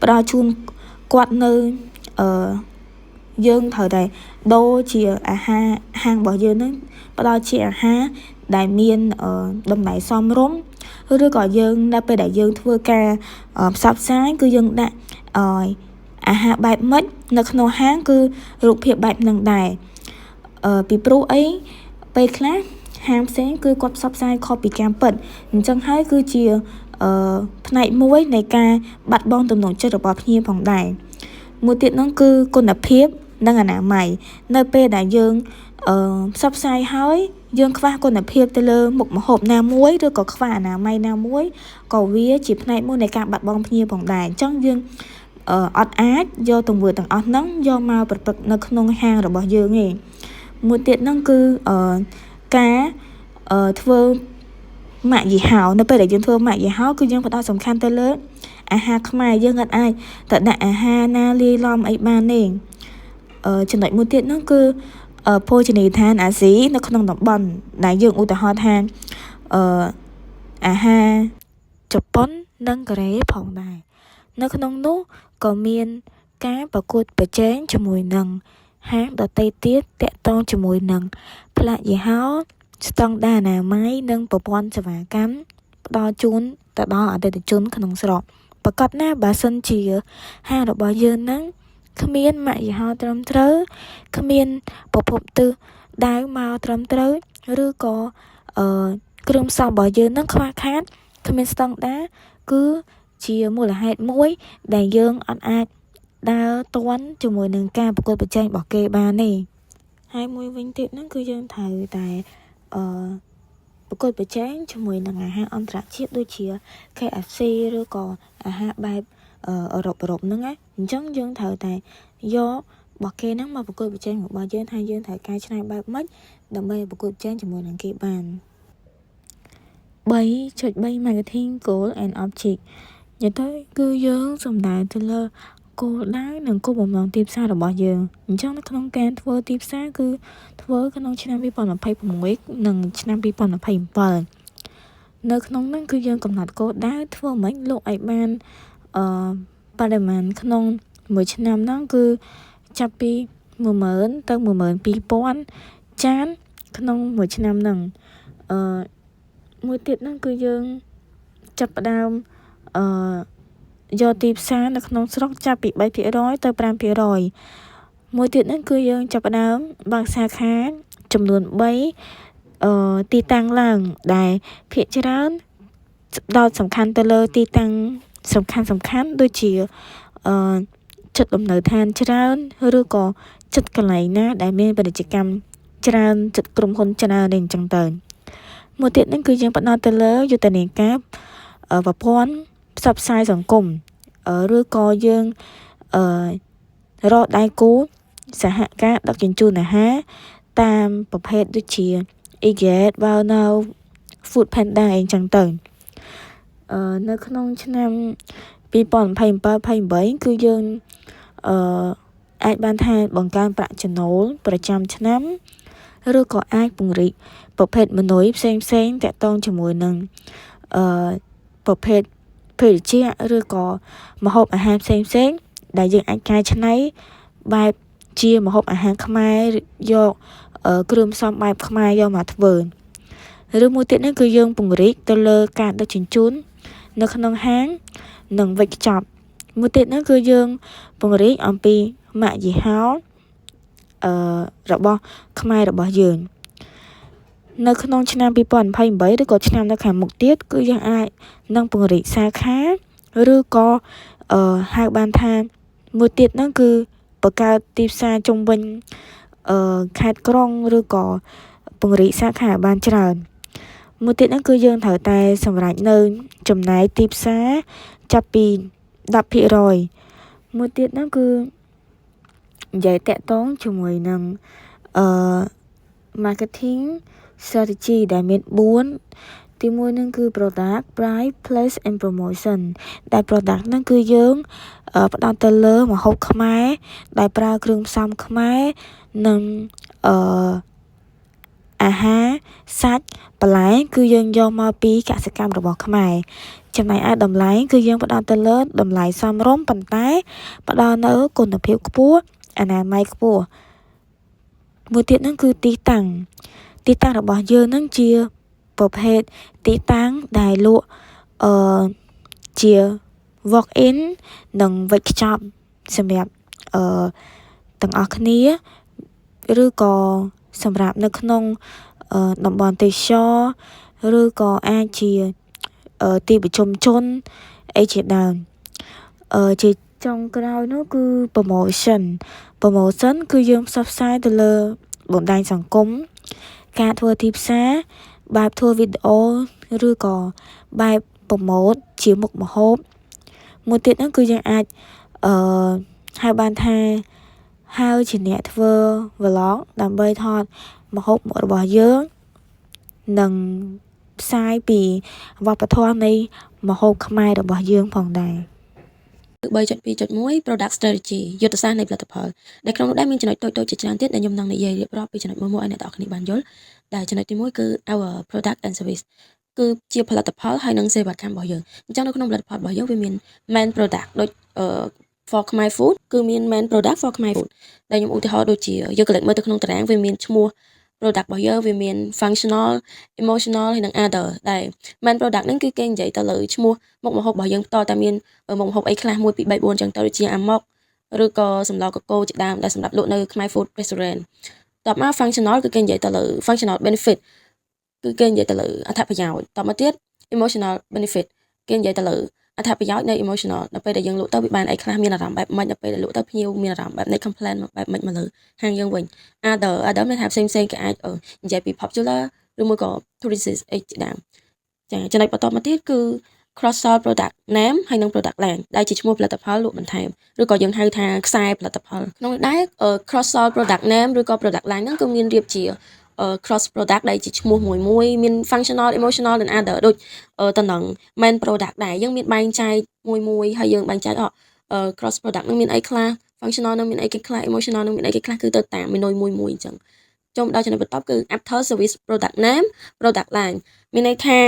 ផ្ដល់ជូនគាត់នៅយើងត្រូវតែដូរជាអាហារហាងរបស់យើងហ្នឹងផ្ដល់ជាអាហារដែលមានតម្លៃសមរម្យឬក៏យើងនៅពេលដែលយើងធ្វើការផ្សព្វផ្សាយគឺយើងដាក់អាហារបែបម៉េចនៅក្នុងហាងគឺរូបភាពបែបហ្នឹងដែរពីព្រោះអីពេលខ្លះហាងផ្សេងគឺគាត់ផ្សព្វផ្សាយខុសពីការពិតអញ្ចឹងហើយគឺជាផ្នែកមួយនៃការបាត់បង់ទំនុកចិត្តរបស់ភ្ញៀវផងដែរមួយទៀតហ្នឹងគឺគុណភាពនិងអនាម័យនៅពេលដែលយើងផ្សព្វផ្សាយហើយយើងខ្វះគុណភាពទៅលើមុខម្ហូបណាមួយឬក៏ខ្វះអនាម័យណាមួយក៏វាជាផ្នែកមួយនៃការបាត់បង់ភ្ញៀវផងដែរអញ្ចឹងយើងអត់អាចយកទង្វើទាំងអស់ហ្នឹងយកមកប្រព្រឹត្តនៅក្នុងហាងរបស់យើងទេមួយទៀតហ្នឹងគឺការធ្វើម៉ាកយីហោនៅពេលដែលយើងធ្វើម៉ាកយីហោគឺយើងផ្ដោតសំខាន់ទៅលើអាហារខ្មែរយើងអត់អាចទៅដាក់អាហារណាលាយឡំអីបានទេចំណុចមួយទៀតហ្នឹងគឺភោជនីយដ្ឋានអាស៊ីនៅក្នុងតំបន់ដែលយើងឧទាហរណ៍ថាអាហារជប៉ុននិងកូរ៉េផងដែរនៅក្នុងនោះក៏មានការប្រកួតប្រជែងជាមួយនឹងហាងដទៃទៀតតាក់ទងជាមួយនឹងផ្លាកយីហោស្តង់ដារអនាម័យនិងប្រព័ន្ធសេវាកម្មផ្ដល់ជូនទៅដល់អតិថិជនក្នុងស្រុកប្រកបណាបើសិនជាហាងរបស់យើងហ្នឹងគ្មានម៉ាកយីហោត្រឹមត្រូវគ្មានប្រភពទិសដៅមកត្រឹមត្រូវឬក៏គ្រឿងផ្សំរបស់យើងហ្នឹងខ្វះខាតគ្មានស្តង់ដារគឺជាមូលហេតុមួយដែលយើងអត់អាចដើរទាន់ជាមួយនឹងការប្រកួតប្រជែងរបស់គេបានទេហើយមួយវិញទៀតហ្នឹងគឺយើងត្រូវតែប្រកួតប្រជែងជាមួយនឹងអាហារអន្តរជាតិដូចជា KFC ឬក៏អាហារបែបអឺរ៉ុបហ្នឹងណាអញ្ចឹងយើងត្រូវតែយករបស់គេហ្នឹងមកប្រកួតប្រជែងរបស់យើងថាយើងត្រូវកែច្នៃបែបម៉េចដើម្បីប្រកួតប្រជែងជាមួយនឹងគេបាន 3.3 marketing goal and object និយាយទៅគឺយើងសំដៅទៅលើគោលដៅនិងគោលបំណងទីផ្សាររបស់យើងអញ្ចឹងនៅក្នុងការធ្វើទីផ្សារគឺធ្វើក្នុងឆ្នាំ2026និងឆ្នាំ2027នៅក្នុងហ្នឹងគឺយើងកំណត់គោលដៅធ្វើមិនលក់ឲ្យបានបរិមាណក្នុងមួយឆ្នាំហ្នឹងគឺចាប់ពី 10000 ទៅ 12000 ចានក្នុងមួយឆ្នាំហ្នឹងមួយទៀតហ្នឹងគឺយើងចាប់ផ្ដើម យកទីផ្សារនៅក្នុងស្រុកចាប់ពី3%ទៅ5%មួយទៀតហ្នឹងគឺយើងចាប់ផ្ដើមបើកសាខាចំនួន3ទីតាំងឡើងដែលភាគច្រើនដោតសំខាន់ទៅលើទីតាំងសំខាន់ដូចជាចិត្តលំនៅឋានច្រើនឬក៏ចិត្តកន្លែងណាដែលមានពាណិជ្ជកម្មច្រើនចិត្តក្រុមហ៊ុនច្រើនអីអញ្ចឹងទៅមួយទៀតហ្នឹងគឺយើងផ្ដោតទៅលើយុទ្ធនាការប្រព័ន្ធផ្សព្វផ្សាយសង្គមឬក៏យើងរកដៃគូសហការដឹកជញ្ជូនអាហារតាមប្រភេទដូចជា Eat, Wow Now, Food Panda អីចឹងទៅនៅក្នុងឆ្នាំ2027-28គឺយើងអាចបានថាបង្កើនប្រាក់ចំណូលប្រចាំឆ្នាំឬក៏អាចពង្រីកប្រភេទមនុស្សផ្សេងតាក់ទងជាមួយនឹងប្រភេទភេសជ្ជៈឬក៏ម្ហូបអាហារផ្សេងដែលយើងអាចកែច្នៃបែបជាម្ហូបអាហារខ្មែរយកគ្រឿងផ្សំបែបខ្មែរយកមកធ្វើឬមួយទៀតនេះគឺយើងពង្រីកទៅលើការដឹកជញ្ជូននៅក្នុងហាងនិងវេចខ្ចប់មួយទៀតនោះគឺយើងពង្រីកអំពីម៉ាកយីហោរបស់ខ្មែររបស់យើងនៅក្នុងឆ្នាំ2028ឬក៏ឆ្នាំនៅខាងមុខទៀតគឺយើងអាចនឹងពង្រីកសាខាឬក៏ហៅបានថាមួយទៀតហ្នឹងគឺបង្កើតទីផ្សារជុំវិញខេត្តក្រុងឬក៏ពង្រីកសាខាបានច្រើនមួយទៀតហ្នឹងគឺយើងត្រូវតែសម្រេចនៅចំណាយទីផ្សារចាប់ពី10%មួយទៀតហ្នឹងគឺនិយាយតាក់ទងជាមួយនឹងmarketing strategy ដែលមាន4ទី1ហ្នឹងគឺ product price place and promotion ដែល product ហ្នឹងគឺយើងផ្ដោតទៅលើម្ហូបខ្មែរដែលប្រើគ្រឿងផ្សំខ្មែរនិងអាហារសាច់បន្លែគឺយើងយកមកពីកសិកម្មរបស់ខ្មែរចំណែកឯតម្លៃគឺយើងផ្ដោតទៅលើតម្លៃសមរម្យប៉ុន្តែផ្ដល់នៅគុណភាពខ្ពស់អនាម័យខ្ពស់មួយទៀតហ្នឹងគឺទីតាំងរបស់យើងហ្នឹងជាប្រភេទទីតាំងដែលលក់ជា walk in និងវេចខ្ចប់សម្រាប់ទាំងអស់គ្នាឬក៏សម្រាប់នៅក្នុងតំបន់ទេសចរឬក៏អាចជាទីប្រជុំជនអីជាដើមជាចុងក្រោយនោះគឺ promotion គឺយើងផ្សព្វផ្សាយទៅលើបណ្ដាញសង្គមការធ្វើទីផ្សារបែបធ្វើវីដេអូឬក៏បែបប្រម៉ូទជាមុខម្ហូបមួយទៀតហ្នឹងគឺយើងអាចហៅបានថាហៅជាអ្នកធ្វើ vlog ដើម្បីថតម្ហូបរបស់យើងនិងផ្សាយពីវប្បធម៌នៃម្ហូបខ្មែររបស់យើងផងដែរ 3.2.1 Product Strategy យុទ្ធសាស្ត្រនៃផលិតផលដែលក្នុងនោះដែរមានចំណុចតូចៗជាច្រើនទៀតដែលខ្ញុំនឹងនិយាយរៀបរាប់ពីចំណុចមួយៗឲ្យអ្នកទាំងអស់គ្នាបានយល់ដែលចំណុចទី1គឺ our product and service គឺជាផលិតផលហើយនិងសេវាកម្មរបស់យើងអញ្ចឹងនៅក្នុងផលិតផលរបស់យើងវាមាន main product ដូចfor Khmer food គឺមាន main product for Khmer food ដែលខ្ញុំឧទាហរណ៍ដូចជាយើងកលេចមើលទៅក្នុងតារាងវាមានឈ្មោះ product របស់យើងវាមាន functional emotional ហើយនិង other ដែល main product ហ្នឹងគឺគេនិយាយទៅលើឈ្មោះមុខម្ហូបរបស់យើងតតែមានមុខម្ហូបអីខ្លះ1 2 3 4អញ្ចឹងទៅដូចជាអាម៉ុកឬក៏សម្លកកូជាដើមដែលសម្រាប់លក់នៅ Khmer food restaurant តបមក functional គឺគេនិយាយទៅលើ functional benefit គឺគេនិយាយទៅលើអត្ថប្រយោជន៍តមកទៀត emotional benefit គេនិយាយទៅលើអត្ថប្រយោជន៍នៃ emotional ដល់ពេលដែលយើងលក់ទៅវាបានអីខ្លះមានអារម្មណ៍បែបម៉េចដល់ពេលដែលលក់ទៅភ្ញៀវមានអារម្មណ៍បែបនៃ complaint បែបម៉េចមកលើហាងយើងវិញ other មានថាផ្សេងគេអាចនិយាយពី popular ឬមួយក៏ tourist អីជាដើមចាចំណុចបន្តមកទៀតគឺ cross sell product name ហើយនិង product line ដែលជាឈ្មោះផលិតផលលក់បន្ថែមឬក៏យើងហៅថាខ្សែផលិតផលក្នុងនេះដែរ cross sell product name ឬក៏ product line ហ្នឹងគឺមានរៀបជាcross product ដែលជាឈ្មោះមួយមាន functional emotional និង other ដូចទៅនឹង main product ដែរយើងមានបែងចែកមួយហើយយើងបែងចែកcross product នឹងមានអីខ្លះ functional នឹងមានអីគេខ្លះ emotional នឹងមានអីគេខ្លះគឺទៅតាម menu មួយអញ្ចឹងចូលដល់ចំណុចបន្ទាប់គឺ after service product name product line មានន័យថា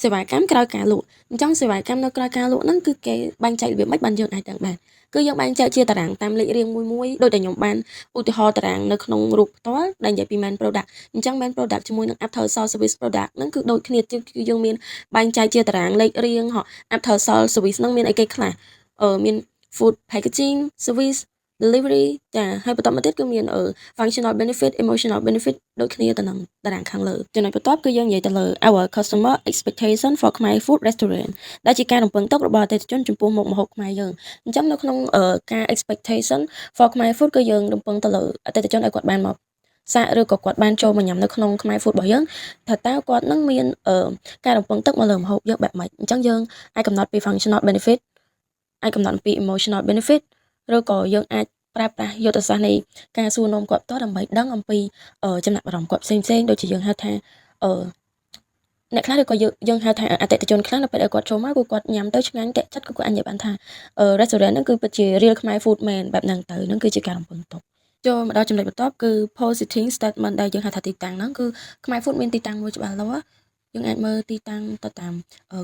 សេវាកម្មក្រោយការលក់អញ្ចឹងសេវាកម្មនៅក្រោយការលក់ហ្នឹងគឺគេបែងចែករបៀបម៉េចបានយើងអាចដឹងបានគឺយើងបែងចែកជាតារាងតាមលេខរៀងមួយដូចដែលខ្ញុំបានឧទាហរណ៍តារាងនៅក្នុងរូបផ្ទាល់ដែលនិយាយពី main product អញ្ចឹង main product ជាមួយនឹង after sale service product ហ្នឹងគឺដូចគ្នាគឺយើងមានបែងចែកជាតារាងលេខរៀងafter sale service ហ្នឹងមានអីគេខ្លះ មាន food packaging service delivery ចាហើយបន្តមកទៀតគឺមានfunctional benefit emotional benefit ដូចគ្នាទៅនឹងតារាងខាងលើចំណុចបន្ទាប់គឺយើងនិយាយទៅលើ our customer expectation for Khmer food restaurant ដែលជាការរំពឹងទុករបស់អតិថិជនចំពោះមុខម្ហូបខ្មែរយើងអញ្ចឹងនៅក្នុងការ expectation for Khmer food គឺយើងរំពឹងទៅលើអតិថិជនឲ្យគាត់បានមកសាកឬក៏គាត់បានចូលមកញ៉ាំនៅក្នុង Khmer food របស់យើងថាតើគាត់នឹងមានការរំពឹងទុកមកលើម្ហូបយើងបែបម៉េចអញ្ចឹងយើងអាចកំណត់ពី functional benefit អាចកំណត់ពី emotional benefit ឬក៏យើងអាចប្រើប្រាស់យុទ្ធសាស្ត្រនៃការសួរនាំគាត់ផ្ទាល់ដើម្បីដឹងអំពីចំណាប់អារម្មណ៍គាត់ផ្សេងៗដូចជាយើងហៅថាអ្នកខ្លះឬក៏យើងហៅថាអតិថិជនខ្លះនៅពេលដែលគាត់ចូលមកគឺគាត់ញ៉ាំទៅឆ្ងាញ់តាក់ចិត្តគឺគាត់អាចនិយាយបានថា restaurant ហ្នឹងគឺពិតជា real Khmer food មែនបែបហ្នឹងទៅហ្នឹងគឺជាការរំពឹងទុកចូលមកដល់ចំណុចបន្ទាប់គឺ positive statement ដែលយើងហៅថាទីតាំងហ្នឹងគឺ Khmer food មានទីតាំងមួយច្បាស់លាស់យើងអាចមើលទីតាំងទៅតាម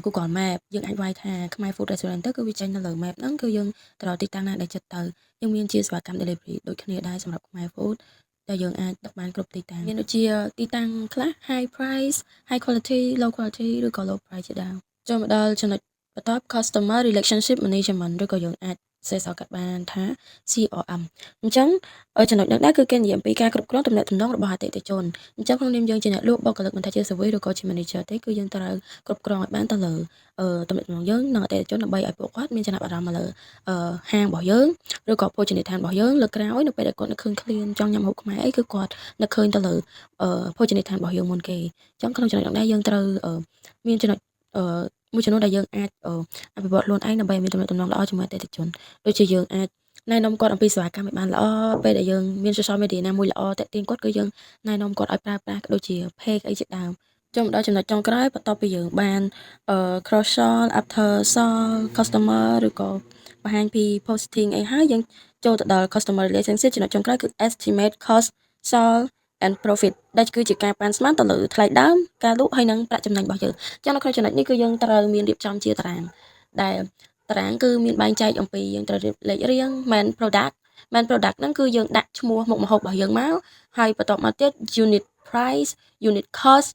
Google Map យើងអាចវាយថា Khmer food restaurant ទៅគឺវាចេញនៅលើ map ហ្នឹងគឺយើងទៅដល់ទីតាំងណាដែលចិត្តទៅយើងមានជាសេវាកម្ម delivery ដូចគ្នាដែរសម្រាប់ Khmer food ដែលយើងអាចដឹកបានគ្រប់ទីតាំងមានដូចជាទីតាំងខ្លះ high price high quality low quality ឬក៏ low price ជាដើមចូលមកដល់ចំណុចបន្ទាប់ customer relationship management ឬក៏យើងអាចសេសកាត់បានថា CRM អញ្ចឹងចំណុចនេះដែរគឺគេនិយាយអំពីការគ្រប់គ្រងទំនាក់ទំនងរបស់អតិថិជនអញ្ចឹងក្នុងនាមយើងជាអ្នកលក់បុគ្គលិកមិនថាជា service ឬក៏ជា manager ទេគឺយើងត្រូវគ្រប់គ្រងឲ្យបានទៅលើទំនាក់ទំនងយើងនិងអតិថិជនដើម្បីឲ្យពួកគាត់មានចំណាប់អារម្មណ៍មកលើហាងរបស់យើងឬក៏ភោជនីយដ្ឋានរបស់យើងលើកក្រោយនៅពេលដែលគាត់នឹកឃើញឃ្លានចង់ញ៉ាំម្ហូបខ្មែរអីគឺគាត់នឹកឃើញទៅលើភោជនីយដ្ឋានរបស់យើងមុនគេអញ្ចឹងក្នុងចំណុចនេះដែរយើងត្រូវមានចំណុចមួយចំនួនដែលយើងអាចអភិវឌ្ឍខ្លួនឯងដើម្បីមានទំនាក់ទំនងល្អជាមួយអតិថិជនដូចជាយើងអាចណែនាំគាត់អំពីសេវាកម្មឲ្យបានល្អពេលដែលយើងមាន social media ណាមួយល្អតាក់ទាញគាត់គឺយើងណែនាំគាត់ឲ្យប្រើប្រាស់ដូចជា page អីជាដើមចូលមកដល់ចំណុចចុងក្រោយបន្ទាប់ពីយើងបានcross sell after sell customer ឬក៏បង្ហាញពី posting អីហើយយើងចូលទៅដល់ customer relationship ចំណុចចុងក្រោយគឺ estimate cost sell and profit ដែលគឺជាការប៉ាន់ស្មានទៅលើថ្លៃដើមការលក់ហើយនិងប្រាក់ចំណេញរបស់យើងចឹងនៅក្នុងចំណុចនេះគឺយើងត្រូវមានរៀបចំជាតារាងដែលតារាងគឺមានបែងចែកអំពីយើងត្រូវរៀបលេខរៀង main product ហ្នឹងគឺយើងដាក់ឈ្មោះមុខម្ហូបរបស់យើងមកហើយបន្ទាប់មកទៀត unit price unit cost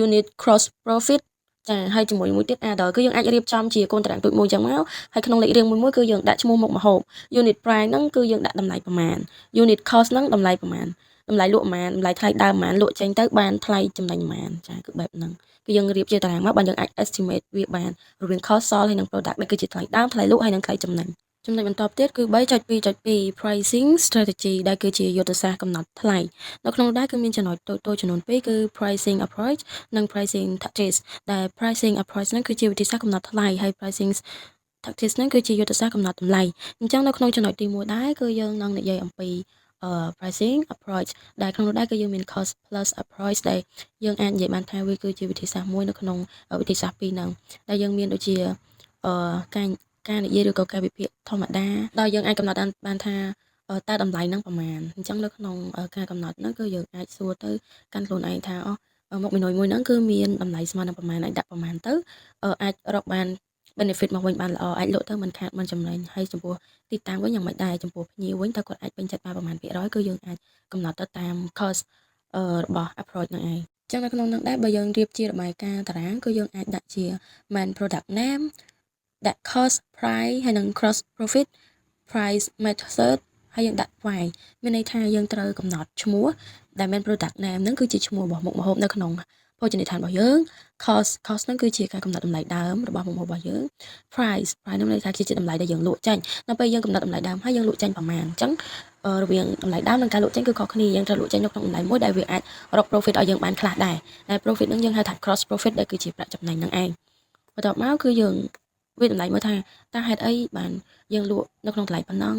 unit cross profit ចាហើយជាមួយមួយទៀត order គឺយើងអាចរៀបចំជាកូនតារាងទូចមួយចឹងមកហើយក្នុងលេខរៀងមួយគឺយើងដាក់ឈ្មោះមុខម្ហូប unit price ហ្នឹងគឺយើងដាក់តម្លៃប្រមាណ unit cost ហ្នឹងតម្លៃប្រមាណតម្លៃលក់ប្រមាណតម្លៃថ្លៃដើមប្រមាណលក់ចេញទៅបានថ្លៃចំណេញប្រមាណចាគឺបែបហ្នឹងគឺយើងរៀបជាតារាងមកបានយើងអាច estimate វាបានរវាង cost sold ហើយនិង product ដែលគឺជាថ្លៃដើមថ្លៃលក់ហើយនិងថ្លៃចំណេញចំណុចបន្ទាប់ទៀតគឺ 3.2.2 pricing strategy ដែលគឺជាយុទ្ធសាស្ត្រកំណត់ថ្លៃនៅក្នុងដែរគឺមានចំណុចតូចៗចំនួន2គឺ pricing approach និង pricing tactics ដែល pricing approach ហ្នឹងគឺជាវិធីសាស្ត្រកំណត់ថ្លៃហើយ pricing tactics ហ្នឹងគឺជាយុទ្ធសាស្ត្រកំណត់តម្លៃអញ្ចឹងនៅក្នុងចំណុចទី1ដែរគឺយើងនឹងនិយាយអំពីpricing approach ដែលក្នុងនោះដែរគឺយើងមាន cost plus approach ដែលយើងអាចនិយាយបានថាវាគឺជាវិធីសាស្ត្រមួយនៅក្នុងវិធីសាស្ត្រពីរហ្នឹងដែលយើងមានដូចជាការនិយាយឬក៏ការវិភាគធម្មតាដែលយើងអាចកំណត់បានថាតើតម្លៃហ្នឹងប្រមាណអញ្ចឹងនៅក្នុងការកំណត់ហ្នឹងគឺយើងអាចសួរទៅកាន់ខ្លួនឯងថាមុខមីនុយមួយហ្នឹងគឺមានតម្លៃស្មើនឹងប្រមាណអាចដាក់ប្រមាណទៅអាចរកបាន benefit មកវិញបានល្អអាចលក់ទៅមិនខាតមិនចំណេញហើយចំពោះទីតាំងវិញយ៉ាងម៉េចដែរចំពោះភ្ញៀវវិញតើគាត់អាចពេញចិត្តបានប្រមាណភាគរយគឺយើងអាចកំណត់ទៅតាម cost របស់ approach ហ្នឹងឯងចឹងនៅក្នុងហ្នឹងដែរបើយើងរៀបជារបាយការណ៍តារាងគឺយើងអាចដាក់ជា main product name ដាក់ cost price ហើយនិង cross profit price method ហើយយើងដាក់ why មានន័យថាយើងត្រូវកំណត់ឈ្មោះដែល main product name ហ្នឹងគឺជាឈ្មោះរបស់មុខម្ហូបនៅក្នុងភោជនីយដ្ឋានរបស់យើង cost ហ្នឹងគឺជាការកំណត់តម្លៃដើមរបស់មុខម្ហូបរបស់យើង price ហ្នឹងន័យថាគឺជាតម្លៃដែលយើងលក់ចេញនៅពេលយើងកំណត់តម្លៃដើមហើយយើងលក់ចេញប្រមាណអញ្ចឹងរវាងតម្លៃដើមនិងការលក់ចេញគឺខុសគ្នាយើងត្រូវលក់ចេញនៅក្នុងតម្លៃមួយដែលវាអាចរក profit ឲ្យយើងបានខ្លះដែរដែល profit ហ្នឹងយើងហៅថា cross profit ដែលគឺជាប្រាក់ចំណេញហ្នឹងឯងបន្ទាប់មកគឺយើងវាតម្លៃមើលថាតើហេតុអីបានយើងលក់នៅក្នុងតម្លៃប៉ុណ្ណឹង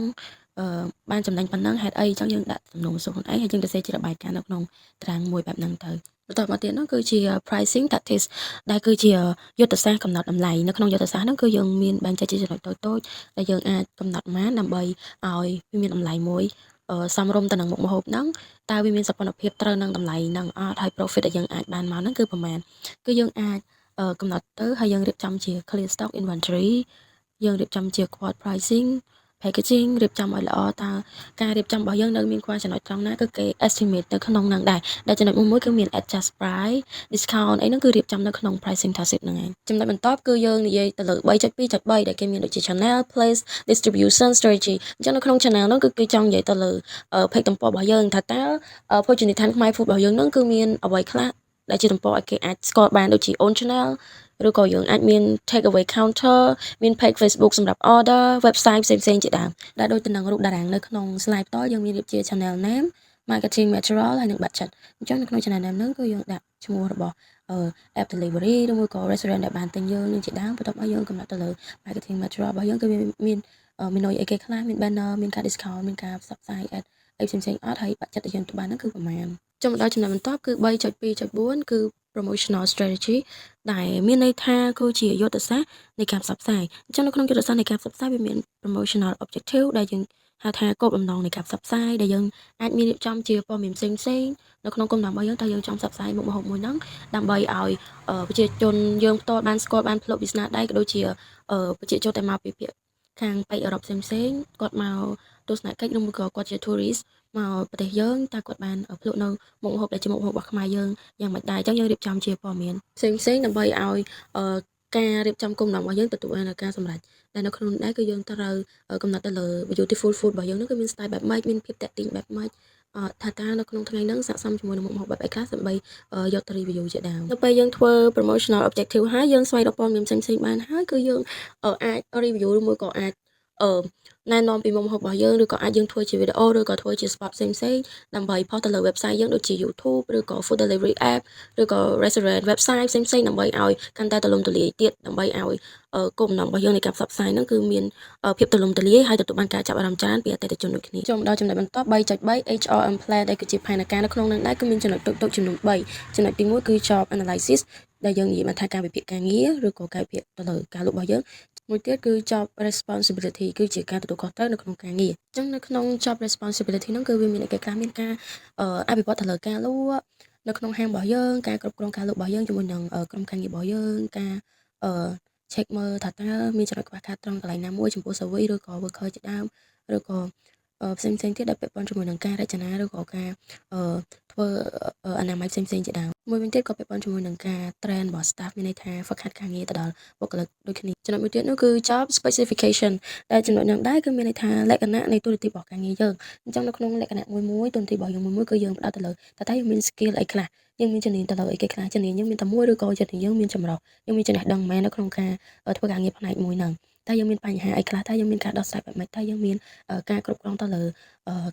បានចំណេញប៉ុណ្ណឹងហេតុអីអញ្ចឹងយើងដាក់សំណួរសួរខ្លួនឯងហើយយើងទៅសេជារបាយការណ៍នៅក្នុងតារាងមួយបែបហ្នឹងទៅបន្ទាប់មកទៀតនោះគឺជា pricing tactics ដែលគឺជាយុទ្ធសាស្ត្រកំណត់តម្លៃនៅក្នុងយុទ្ធសាស្ត្រហ្នឹងគឺយើងមានបែងចែកជាចំណុចតូចៗដែលយើងអាចកំណត់បានដើម្បីឲ្យវាមានតម្លៃមួយសមរម្យទៅនឹងមុខម្ហូបហ្នឹងតើវាមានសកម្មភាពត្រូវនឹងតម្លៃហ្នឹងអត់ហើយ profit ដែលយើងអាចបានមកហ្នឹងគឺប្រមាណគឺយើងអាចកំណត់ទៅហើយយើងរៀបចំជា clear stock inventory យើងរៀបចំជា quote pricing packaging រៀបចំឲ្យល្អតើការរៀបចំរបស់យើងនៅមានความចំណុចត្រង់ណាគឺគេ estimate នៅក្នុងហ្នឹងដែរដែលចំណុចមួយគឺមាន adjust price discount អីហ្នឹងគឺរៀបចំនៅក្នុង pricing tacit ហ្នឹងឯងចំណុចបន្ទាប់គឺយើងនិយាយទៅលើ 3.2.3 ដែលគេមានដូចជា channel place distribution strategy អញ្ចឹងនៅក្នុង channel ហ្នឹងគឺគេចង់និយាយទៅលើ page ទំព័ររបស់យើងថាតើភោជនីយដ្ឋានខ្មែរ food របស់យើងហ្នឹងគឺមានអ្វីខ្លះដែលជាទំព័រឲ្យគេអាចស្គាល់បានដូចជា own channel ឬក៏យើងអាចមាន take away counter មាន page Facebook សម្រាប់ order website ផ្សេងៗជាដើមដែលដូចទៅនឹងរូបតារាងនៅក្នុង slide ផ្ទាល់យើងមានរៀបជា channel name marketing material ហើយនិង budget អញ្ចឹងនៅក្នុង channel name ហ្នឹងគឺយើងដាក់ឈ្មោះរបស់app delivery ឬមួយក៏ restaurant ដែលបានទិញយើងនឹងជាដើមបន្ទាប់មកយើងកំណត់ទៅលើ marketing material របស់យើងគឺមាន menu អីគេខ្លះមាន banner មានការ discount មានការផ្សព្វផ្សាយ ad អីផ្សេងៗអត់ហើយ budget ដែលយើងទៅបានហ្នឹងគឺប្រមាណចំដល់ចំណុចបន្ទាប់គឺ 3.2.4 គឺ promotional strategy ដែលមានន័យថាគឺជាយុទ្ធសាស្ត្រនៃការផ្សព្វផ្សាយអញ្ចឹងនៅក្នុងយុទ្ធសាស្ត្រនៃការផ្សព្វផ្សាយវាមាន promotional objective ដែលយើងហៅថាគោលបំណងនៃការផ្សព្វផ្សាយដែលយើងអាចមានរៀបចំជាព័ត៌មានផ្សេងៗនៅក្នុងគោលបំណងរបស់យើងតើយើងចង់ផ្សព្វផ្សាយមុខម្ហូបមួយហ្នឹងដើម្បីឲ្យប្រជាជនយើងផ្ទាល់បានស្គាល់បានភ្លក់វាសនាដៃក៏ដូចជាប្រជាជនដែលមកពីភាគខាងប៉ែកអឺរ៉ុបផ្សេងៗគាត់មកទស្សនកិច្ចឬមួយក៏គាត់ជា tourist មកប្រទេសយើងតើគាត់បានភ្លក់នៅមុខម្ហូបដែលជាមុខម្ហូបរបស់ខ្មែរយើងយ៉ាងម៉េចដែរអញ្ចឹងយើងរៀបចំជាព័ត៌មានផ្សេងៗដើម្បីឲ្យការរៀបចំគុំដំណរបស់យើងទទួលបានការសម្រេចដែលនៅក្នុងដែរគឺយើងត្រូវកំណត់ទៅលើ beautiful food របស់យើងនោះគឺមាន style បែបម៉េចមានភាពតាក់ទាញបែបម៉េចថាតើនៅក្នុងថ្ងៃហ្នឹងស័ក្តិសមជាមួយនឹងមុខម្ហូបបែបអីខ្លះដើម្បីយកទៅ review ជាដើមនៅពេលយើងធ្វើ promotional objective ហើយយើងស្វែងរកព័ត៌មានផ្សេងៗបានហើយគឺយើងអាច review ឬមួយក៏អាចណែនាំពីមុខម្ហូបរបស់យើងឬក៏អាចយើងធ្វើជាវីដេអូឬក៏ធ្វើជា spot ផ្សេងៗដើម្បីផុសទៅលើ website យើងដូចជា YouTube ឬក៏ food delivery app ឬក៏ restaurant website ផ្សេងៗដើម្បីឲ្យកាន់តែទូលំទូលាយទៀតដើម្បីឲ្យគោលបំណងរបស់យើងនៃការផ្សព្វផ្សាយហ្នឹងគឺមានភាពទូលំទូលាយហើយទទួលបានការចាប់អារម្មណ៍ច្រើនពីអតិថិជនដូចគ្នាចូលមកដល់ចំណុចបន្ទាប់ 3.3 HRM plan ដែលគឺជាផែនការនៅក្នុងហ្នឹងដែរគឺមានចំណុចតូចៗចំនួន3ចំណុចទី1គឺ job analysis ដែលយើងនិយាយមកថាការវិភាគការងារឬក៏ការវិភាគទៅលើការលក់របស់យើងមួយទៀតគឺ job responsibility គឺជាការទទួលខុសត្រូវនៅក្នុងការងារអញ្ចឹងនៅក្នុង job responsibility ហ្នឹងគឺវាមានគេខ្លះមានការអភិវឌ្ឍទៅលើការលក់នៅក្នុងហាងរបស់យើងការគ្រប់គ្រងការលក់របស់យើងជាមួយនឹងក្រុមការងាររបស់យើងការcheck មើលថាតើមានចំណុចខ្វះខាតត្រង់កន្លែងណាមួយចំពោះ service ឬក៏ worker ជាដើមឬក៏ផ្សេងៗទៀតដែលពាក់ព័ន្ធជាមួយនឹងការរចនាឬក៏ការធ្វើអនាម័យផ្សេងៗជាដើមមួយវិញទៀតក៏ពាក់ព័ន្ធជាមួយនឹងការ train របស់ staff មានន័យថាហ្វឹកហាត់ការងារទៅដល់បុគ្គលិកដូចគ្នាចំណុចមួយទៀតនោះគឺ job specification ដែលចំណុចហ្នឹងដែរគឺមានន័យថាលក្ខណៈនៃតួនាទីរបស់ការងារយើងអញ្ចឹងនៅក្នុងលក្ខណៈមួយតួនាទីរបស់យើងមួយគឺយើងផ្ដោតទៅលើតើយើងមាន skill អីខ្លះយើងមានជំនាញទៅលើអីគេខ្លះជំនាញយើងមានតែមួយឬក៏ជំនាញយើងមានចម្រុះយើងមានចំណេះដឹងមែននៅក្នុងការធ្វើការងារផ្នែកមួយហ្នឹងតើយើងមានបញ្ហាអីខ្លះតើយើងមានការដោះស្រាយបែបម៉េចតើយើងមានការគ្រប់គ្រងទៅលើ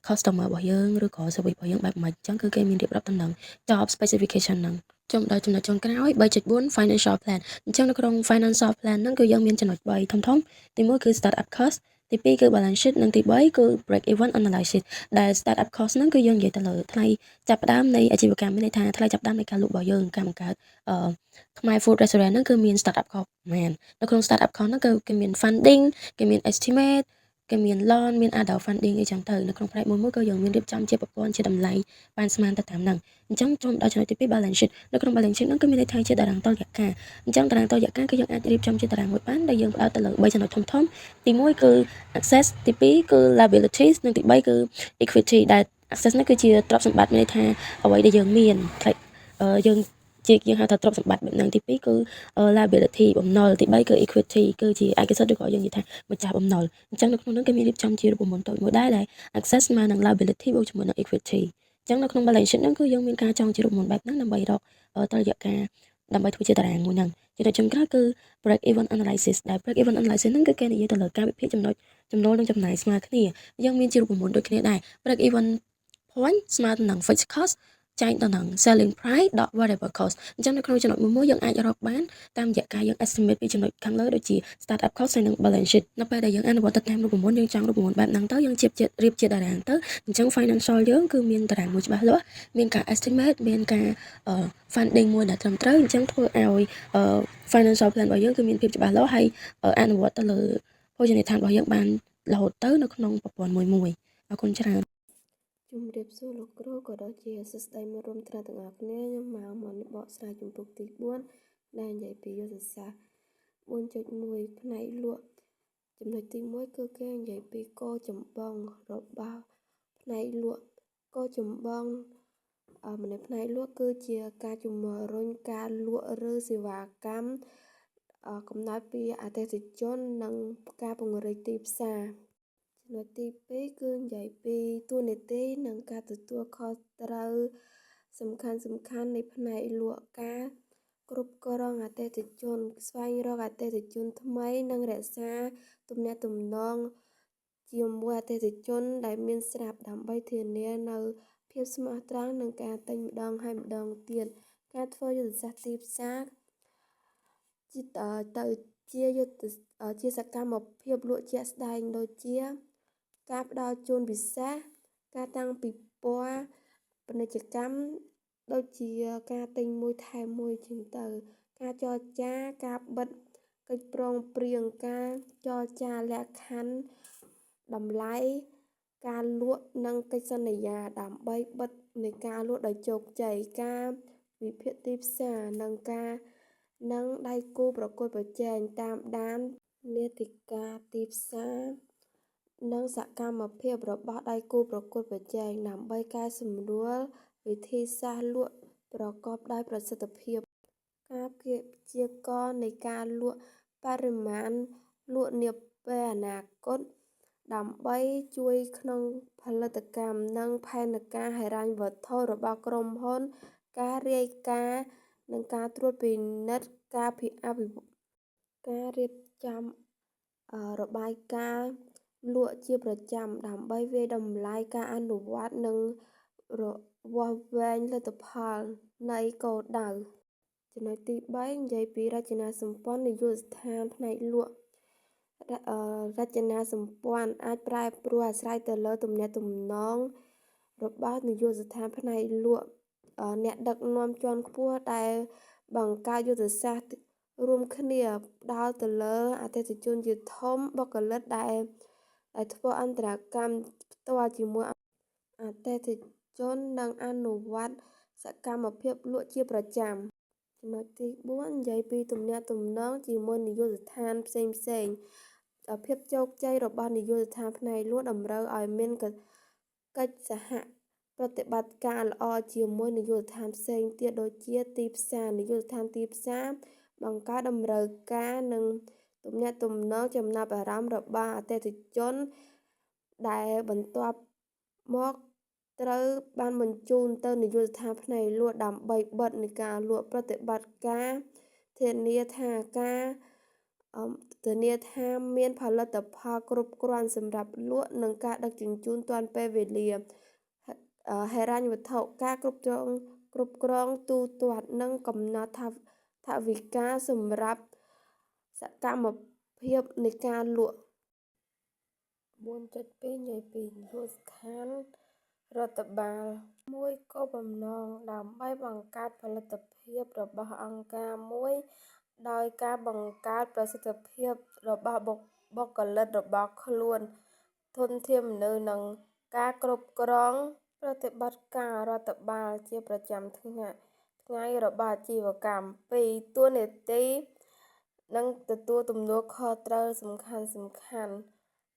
customer របស់យើងឬក៏ service របស់យើងបែបម៉េចអញ្ចឹងគឺគេមានរៀបរាប់ទៅនឹង job specification ហ្នឹងចុងដល់ចំណុចចុងក្រោយ 3.4 financial plan អញ្ចឹងនៅក្នុង financial plan ហ្នឹងគឺយើងមានចំណុច3ធំៗទី1គឺ start up cost ទី2គឺ balance sheet និងទី3គឺ break even analysis ដែល start up cost ហ្នឹងគឺយើងនិយាយទៅលើថ្លៃចាប់ផ្ដើមនៃអាជីវកម្មមានន័យថាថ្លៃចាប់ផ្ដើមនៃការលក់របស់យើងការបង្កើតខ្មែរ food restaurant ហ្នឹងគឺមាន start up cost មែននៅក្នុង start up cost ហ្នឹងគឺគេមាន funding គេមាន estimate គេមាន loan មាន other funding អីចឹងទៅនៅក្នុងផ្នែកមួយក៏យើងមានរៀបចំជាប្រព័ន្ធជាតម្លៃបានស្មើទៅតាមហ្នឹងអញ្ចឹងចូលដល់ចំណុចទី2 balance sheet នៅក្នុង balance sheet ហ្នឹងគឺមានន័យថាជាតារាងតុល្យការអញ្ចឹងតារាងតុល្យការគឺយើងអាចរៀបចំជាតារាងមួយបានដែលយើងផ្ដោតទៅលើ3ចំណុចធំៗទី1គឺ access ទី2គឺ liabilities និងទី3គឺ equity ដែល access នេះគឺជាទ្រព្យសម្បត្តិមានន័យថាអ្វីដែលយើងមានយើងហៅថាទ្រព្យសម្បត្តិបែបហ្នឹងទី2គឺ liability បំណុលទី3គឺ equity គឺជាឯកសិទ្ធិឬក៏យើងនិយាយថាម្ចាស់បំណុលអញ្ចឹងនៅក្នុងនោះគេមានរៀបចំជារូបមន្តតូចមួយដែរដែល access ស្មើនឹង liability បូកជាមួយនឹង equity អញ្ចឹងនៅក្នុង balance sheet ហ្នឹងគឺយើងមានការចងជារូបមន្តបែបហ្នឹងដើម្បីរកតុល្យការដើម្បីធ្វើជាតារាងមួយហ្នឹងចំណុចចុងក្រោយគឺ break even analysis ដែល break even analysis ហ្នឹងគឺគេនិយាយទៅលើការវិភាគចំណុចចំណូលនិងចំណាយស្មើគ្នាយើងមានជារូបមន្តដូចគ្នាដែរ break even point ស្មើនឹង fixed cost ចែកទៅនឹង selling price ដក variable cost អញ្ចឹងនៅក្នុងចំណុចមួយយើងអាចរកបានតាមរយៈការយើង estimate ពីចំណុចខាងលើដូចជា start up cost ហើយនិង balance sheet នៅពេលដែលយើងអនុវត្តទៅតាមរូបមន្តយើងចង់រូបមន្តបែបហ្នឹងទៅយើងរៀបជាតារាងទៅអញ្ចឹង financial យើងគឺមានតារាងមួយច្បាស់លាស់មានការ estimate មានការ funding មួយដែលត្រឹមត្រូវអញ្ចឹងធ្វើឲ្យ financial plan របស់យើងគឺមានភាពច្បាស់លាស់ហើយអនុវត្តទៅលើភោជនីយដ្ឋានរបស់យើងបានរហូតទៅនៅក្នុងប្រព័ន្ធមួយអរគុណច្រើនជំរាបសួរលោកគ្រូក៏ដូចជាសួស្តីមករួមទាំងអស់គ្នាខ្ញុំមកបកស្រាយជំពូកទី4ដែលនិយាយពីយុទ្ធសាស្ត្រ 4.1 ផ្នែកលក់ ចំណុចទី1គឺគេនិយាយពីគោលចម្បងរបស់ផ្នែកលក់គោលចម្បងម្នាក់ផ្នែកលក់គឺជាការជំរុញការលក់ឬសេវាកម្មកំណត់ពីអតិថិជននិងការពង្រីកទីផ្សារចំណុចទី2គឺនិយាយពីតួនាទីនិងការទទួលខុសត្រូវសំខាន់នៃផ្នែកលក់ការគ្រប់គ្រងអតិថិជនស្វែងរកអតិថិជនថ្មីនិងរក្សាទំនាក់ទំនងជាមួយអតិថិជនដែលមានស្រាប់ដើម្បីធានានូវភាពស្មោះត្រង់និងការទិញម្ដងហើយម្ដងទៀតការធ្វើយុទ្ធសាស្ត្រទីផ្សារជាសកម្មភាពលក់ជាក់ស្ដែងដូចជាការផ្ដល់ជូនពិសេសការតាំងពិព័រណ៍ពាណិជ្ជកម្មដូចជាការទិញមួយថែមមួយជាងទៅការចរចាការបិទកិច្ចព្រមព្រៀងការចរចាលក្ខខណ្ឌតម្លៃការលក់និងកិច្ចសន្យាដើម្បីបិទនៃការលក់ដោយជោគជ័យការវិភាគទីផ្សារនិងដៃគូប្រកួតប្រជែងតាមដាននាតិកាទីផ្សារនិងសកម្មភាពរបស់ដៃគូប្រកួតប្រជែងដើម្បីកែសម្រួលវិធីសាស្ត្រលក់ប្រកបដោយប្រសិទ្ធភាពការព្យាករណ៍នៃការលក់បរិមាណលក់នាពេលអនាគតដើម្បីជួយក្នុងផលិតកម្មនិងផែនការហិរញ្ញវត្ថុរបស់ក្រុមហ៊ុនការរាយការណ៍និងការត្រួតពិនិត្យការរៀបចំរបាយការណ៍លក់ជាប្រចាំដើម្បីវាយតម្លៃការអនុវត្តនិងវាស់វែងលទ្ធផលនៃគោលដៅចំណុចទី3និយាយពីរចនាសម្ព័ន្ធនាយកដ្ឋានផ្នែកលក់រចនាសម្ព័ន្ធអាចប្រែប្រួលអាស្រ័យទៅលើទំនាក់ទំនងរបស់នាយកដ្ឋានផ្នែកលក់អ្នកដឹកនាំជាន់ខ្ពស់ដែលបង្កើតយុទ្ធសាស្ត្ររួមគ្នាផ្ដោតទៅលើអតិថិជនជាធំបុគ្គលិកដែលធ្វើអន្តរកម្មផ្ទាល់ជាមួយអតិថិជននិងអនុវត្តសកម្មភាពលក់ជាប្រចាំចំណុចទី4និយាយពីទំនាក់ទំនងជាមួយនាយកដ្ឋានផ្សេងភាពជោគជ័យរបស់នាយកដ្ឋានផ្នែកលក់តម្រូវឲ្យមានកិច្ចសហប្រតិបត្តិការល្អជាមួយនាយកដ្ឋានផ្សេងទៀតដូចជាទីផ្សារនាយកដ្ឋានទីផ្សារបង្កើតតម្រូវការនិងទំនាក់ទំនងចំណាប់អារម្មណ៍របស់អតិថិជនដែលបន្ទាប់មកត្រូវបានបញ្ជូនទៅនាយកដ្ឋានផ្នែកលក់ដើម្បីបិទនៃការលក់ប្រតិបត្តិការធានាថាមានផលិតផលគ្រប់គ្រាន់សម្រាប់លក់និងការដឹកជញ្ជូនទាន់ពេលវេលាហិរញ្ញវត្ថុការគ្រប់គ្រងទូទាត់និងកំណត់ថវិកាសម្រាប់សកម្មភាពនៃការលក់ 4.2 និយាយពីនាយកដ្ឋានរដ្ឋបាលមួយគោលបំណងដើម្បីបង្កើតផលិតភាពរបស់អង្គការមួយដោយការបង្កើតប្រសិទ្ធភាពរបស់បុគ្គលិករបស់ខ្លួនធនធានមនុស្សនិងការគ្រប់គ្រងប្រតិបត្តិការរដ្ឋបាលជាប្រចាំថ្ងៃរបស់អាជីវកម្ម2តួនាទីនិងទទួលទំនួលខុសត្រូវសំខាន់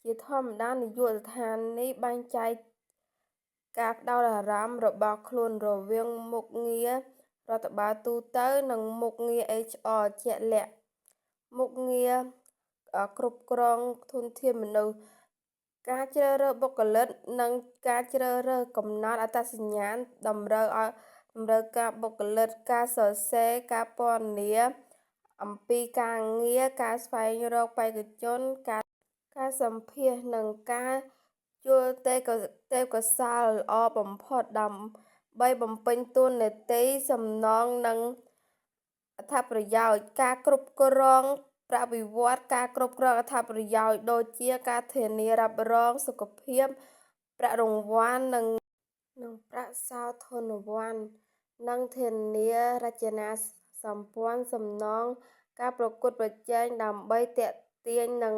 ជាធម្មតានាយកដ្ឋាននេះបែងចែកការផ្ដោតអារម្មណ៍របស់ខ្លួនរវាងមុខងាររដ្ឋបាលទូទៅនិងមុខងារ HR ជាក់លាក់មុខងារគ្រប់គ្រងធនធានមនុស្សការជ្រើសរើសបុគ្គលិកនិងការជ្រើសរើសកំណត់អត្តសញ្ញាណតម្រូវការបុគ្គលិកការសរសេរការពណ៌នាអំពីការងារការស្វែងរកបេក្ខជនការសម្ភាសន៍និងការជួលទេពកោសល្យល្អបំផុតដើម្បីបំពេញតួនាទីសំណងនិងអត្ថប្រយោជន៍ការគ្រប់គ្រងប្រាក់បៀវត្សការគ្រប់គ្រងអត្ថប្រយោជន៍ដូចជាការធានារ៉ាប់រងសុខភាពប្រាក់រង្វាន់និងប្រាក់សោធនវ័ណ្ណនិងធានារចនាសម្ព័ន្ធសំណងការប្រកួតប្រជែងដើម្បីទាក់ទាញនិង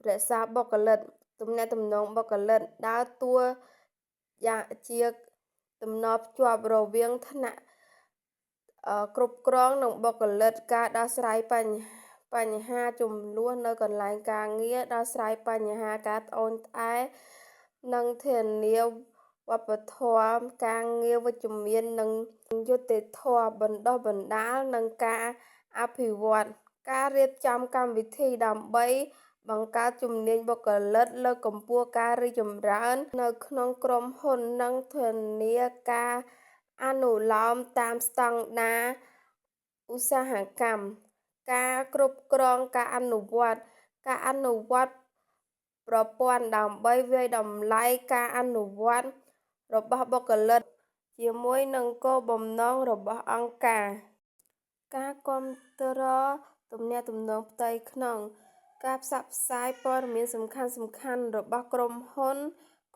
រក្សាបុគ្គលិកទំនាក់ទំនងបុគ្គលិកដើរតួយ៉ាងជាទំនាស់ភ្ជាប់រវាងថ្នាក់គ្រប់គ្រងនិងបុគ្គលិកការដោះស្រាយ បញ្ហាចំនួននៅកន្លែងការងារដោះស្រាយបញ្ហាការត្អូញត្អែនិងធានាវប្បធម៌ការងារវិជ្ជមាននិងយុត្តិធម៌បណ្ដុះបណ្ដាលនិងការអភិវឌ្ឍការរៀបចំកម្មវិធីដើម្បីបង្កើតជំនាញបុគ្គលិកលើកកម្ពស់ការរីកចម្រើននៅក្នុងក្រុមហ៊ុននិងធានាការអនុលោមតាមស្តង់ដារឧស្សាហកម្មការគ្រប់គ្រងការអនុវត្តប្រព័ន្ធដើម្បីវាយតម្លៃការអនុវត្តរបស់បុគ្គលិកជាមួយនឹងគោលបំណងរបស់អង្គការការគាំទ្រទំនាក់ទំនងផ្ទៃក្នុងការផ្សព្វផ្សាយព័ត៌មានសំខាន់ៗរបស់ក្រុមហ៊ុន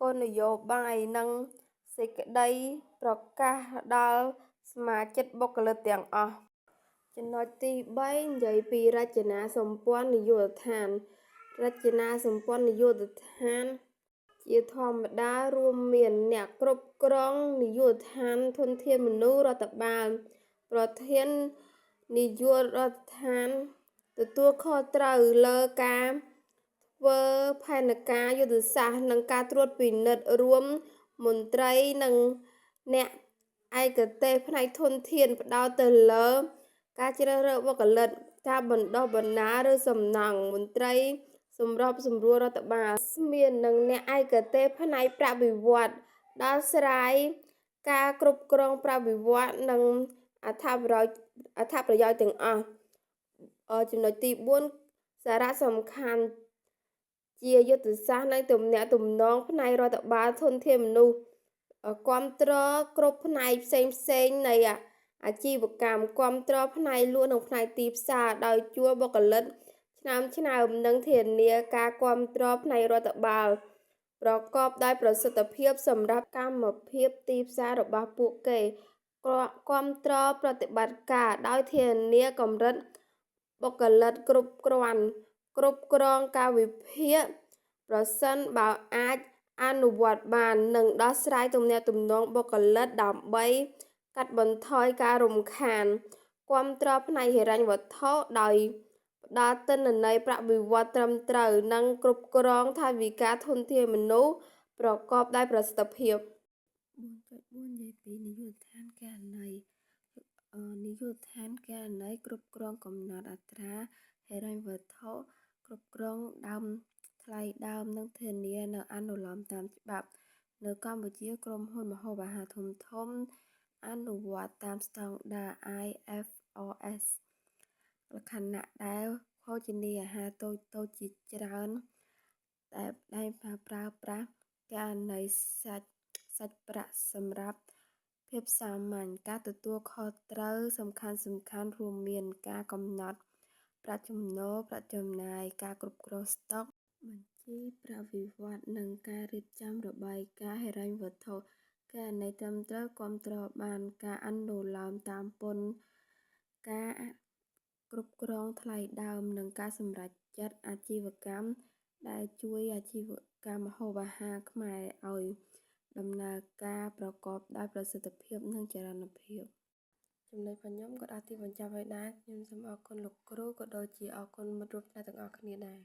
គោលនយោបាយនិងសេចក្តីប្រកាសដល់សមាជិកបុគ្គលិកទាំងអស់ចំណុចទី3និយាយពីរចនាសម្ព័ន្ធនាយកដ្ឋានរចនាសម្ព័ន្ធនាយកដ្ឋានជាធម្មតារួមមានអ្នកគ្រប់គ្រងនាយកដ្ឋានធនធានមនុស្សរដ្ឋបាលប្រធាននាយករដ្ឋដ្ឋានទទួលខុសត្រូវលើការធ្វើផែនការយុទ្ធសាស្ត្រនិងការត្រួតពិនិត្យរួមមន្ត្រីនិងអ្នកឯកទេសផ្នែកធនធានផ្ដោតទៅលើការជ្រើសរើសបុគ្គលិកការបណ្ដុះបណ្ដាលឬសំណង់មន្ត្រីសម្របសម្រួលរដ្ឋបាលស្មាននិងអ្នកឯកទេសផ្នែកប្រាក់បៀវត្សដោះស្រាយការគ្រប់គ្រងប្រាក់បៀវត្សនិងអត្ថប្រយោជន៍ទាំងអស់ចំណុចទី4សារៈសំខាន់ជាយុទ្ធសាស្ត្រនៃទំនាក់ទំនងផ្នែករដ្ឋបាលធនធានមនុស្សគាំទ្រគ្រប់ផ្នែកផ្សេងនៃអាជីវកម្មគាំទ្រផ្នែកលក់និងផ្នែកទីផ្សារដោយជួលបុគ្គលិកឆ្នើមនិងធានាការគាំទ្រផ្នែករដ្ឋបាលប្រកបដោយប្រសិទ្ធភាពសម្រាប់កម្មភាពទីផ្សាររបស់ពួកគេគាំទ្រប្រតិបត្តិការដោយធានាកម្រិតបុគ្គលិកគ្រប់គ្រាន់គ្រប់គ្រងកាលវិភាគប្រសិនបើអាចអនុវត្តបាននិងដោះស្រាយទំនាក់ទំនងបុគ្គលិកដើម្បីកាត់បន្ថយការរំខានគាំទ្រផ្នែកហិរញ្ញវត្ថុដោយផ្ដល់ទិន្នន័យប្រាក់បៀវត្សត្រឹមត្រូវនិងគ្រប់គ្រងថវិកាធនធានមនុស្សប្រកបដោយប្រសិទ្ធភាព 4.4 និយាយពីនាយកដ្ឋានគណនេយ្យនាយកដ្ឋានគណនេយ្យគ្រប់គ្រងកំណត់អត្រាហិរញ្ញវត្ថុគ្រប់គ្រងដើមថ្លៃដើមនិងធានានៅអនុលោមតាមច្បាប់នៅកម្ពុជាក្រុមហ៊ុនម្ហូបអាហារធំអនុវត្តតាមស្តង់ដារ IFRS លក្ខណៈដែលភោជនីយអាហារតូចៗជាច្រើនដែលប្រើប្រាស់គណនេយ្យសាច់ប្រាក់សម្រាប់ភាពសាមញ្ញការទទួលខុសត្រូវសំខាន់រួមមានការកំណត់ប្រាក់ចំណូលប្រាក់ចំណាយការគ្រប់គ្រងស្តុកបញ្ជីប្រាក់បៀវត្សនិងការរៀបចំរបាយការណ៍ហិរញ្ញវត្ថុគណនេយ្យត្រឹមត្រូវគាំទ្របានការអនុលោមតាមពន្ធការគ្រប់គ្រងថ្លៃដើមនិងការសម្រេចចិត្តអាជីវកម្មដែលជួយអាជីវកម្មម្ហូបអាហារខ្មែរឲ្យដំណើរការប្រកបដោយប្រសិទ្ធភាពនិងចីរភាពចំណុចរបស់ខ្ញុំក៏ដល់ទីបញ្ចប់ហើយដែរខ្ញុំសូមអរគុណលោកគ្រូក៏ដូចជាអរគុណមិត្តរួមថ្នាក់ទាំងអស់គ្នាដែរ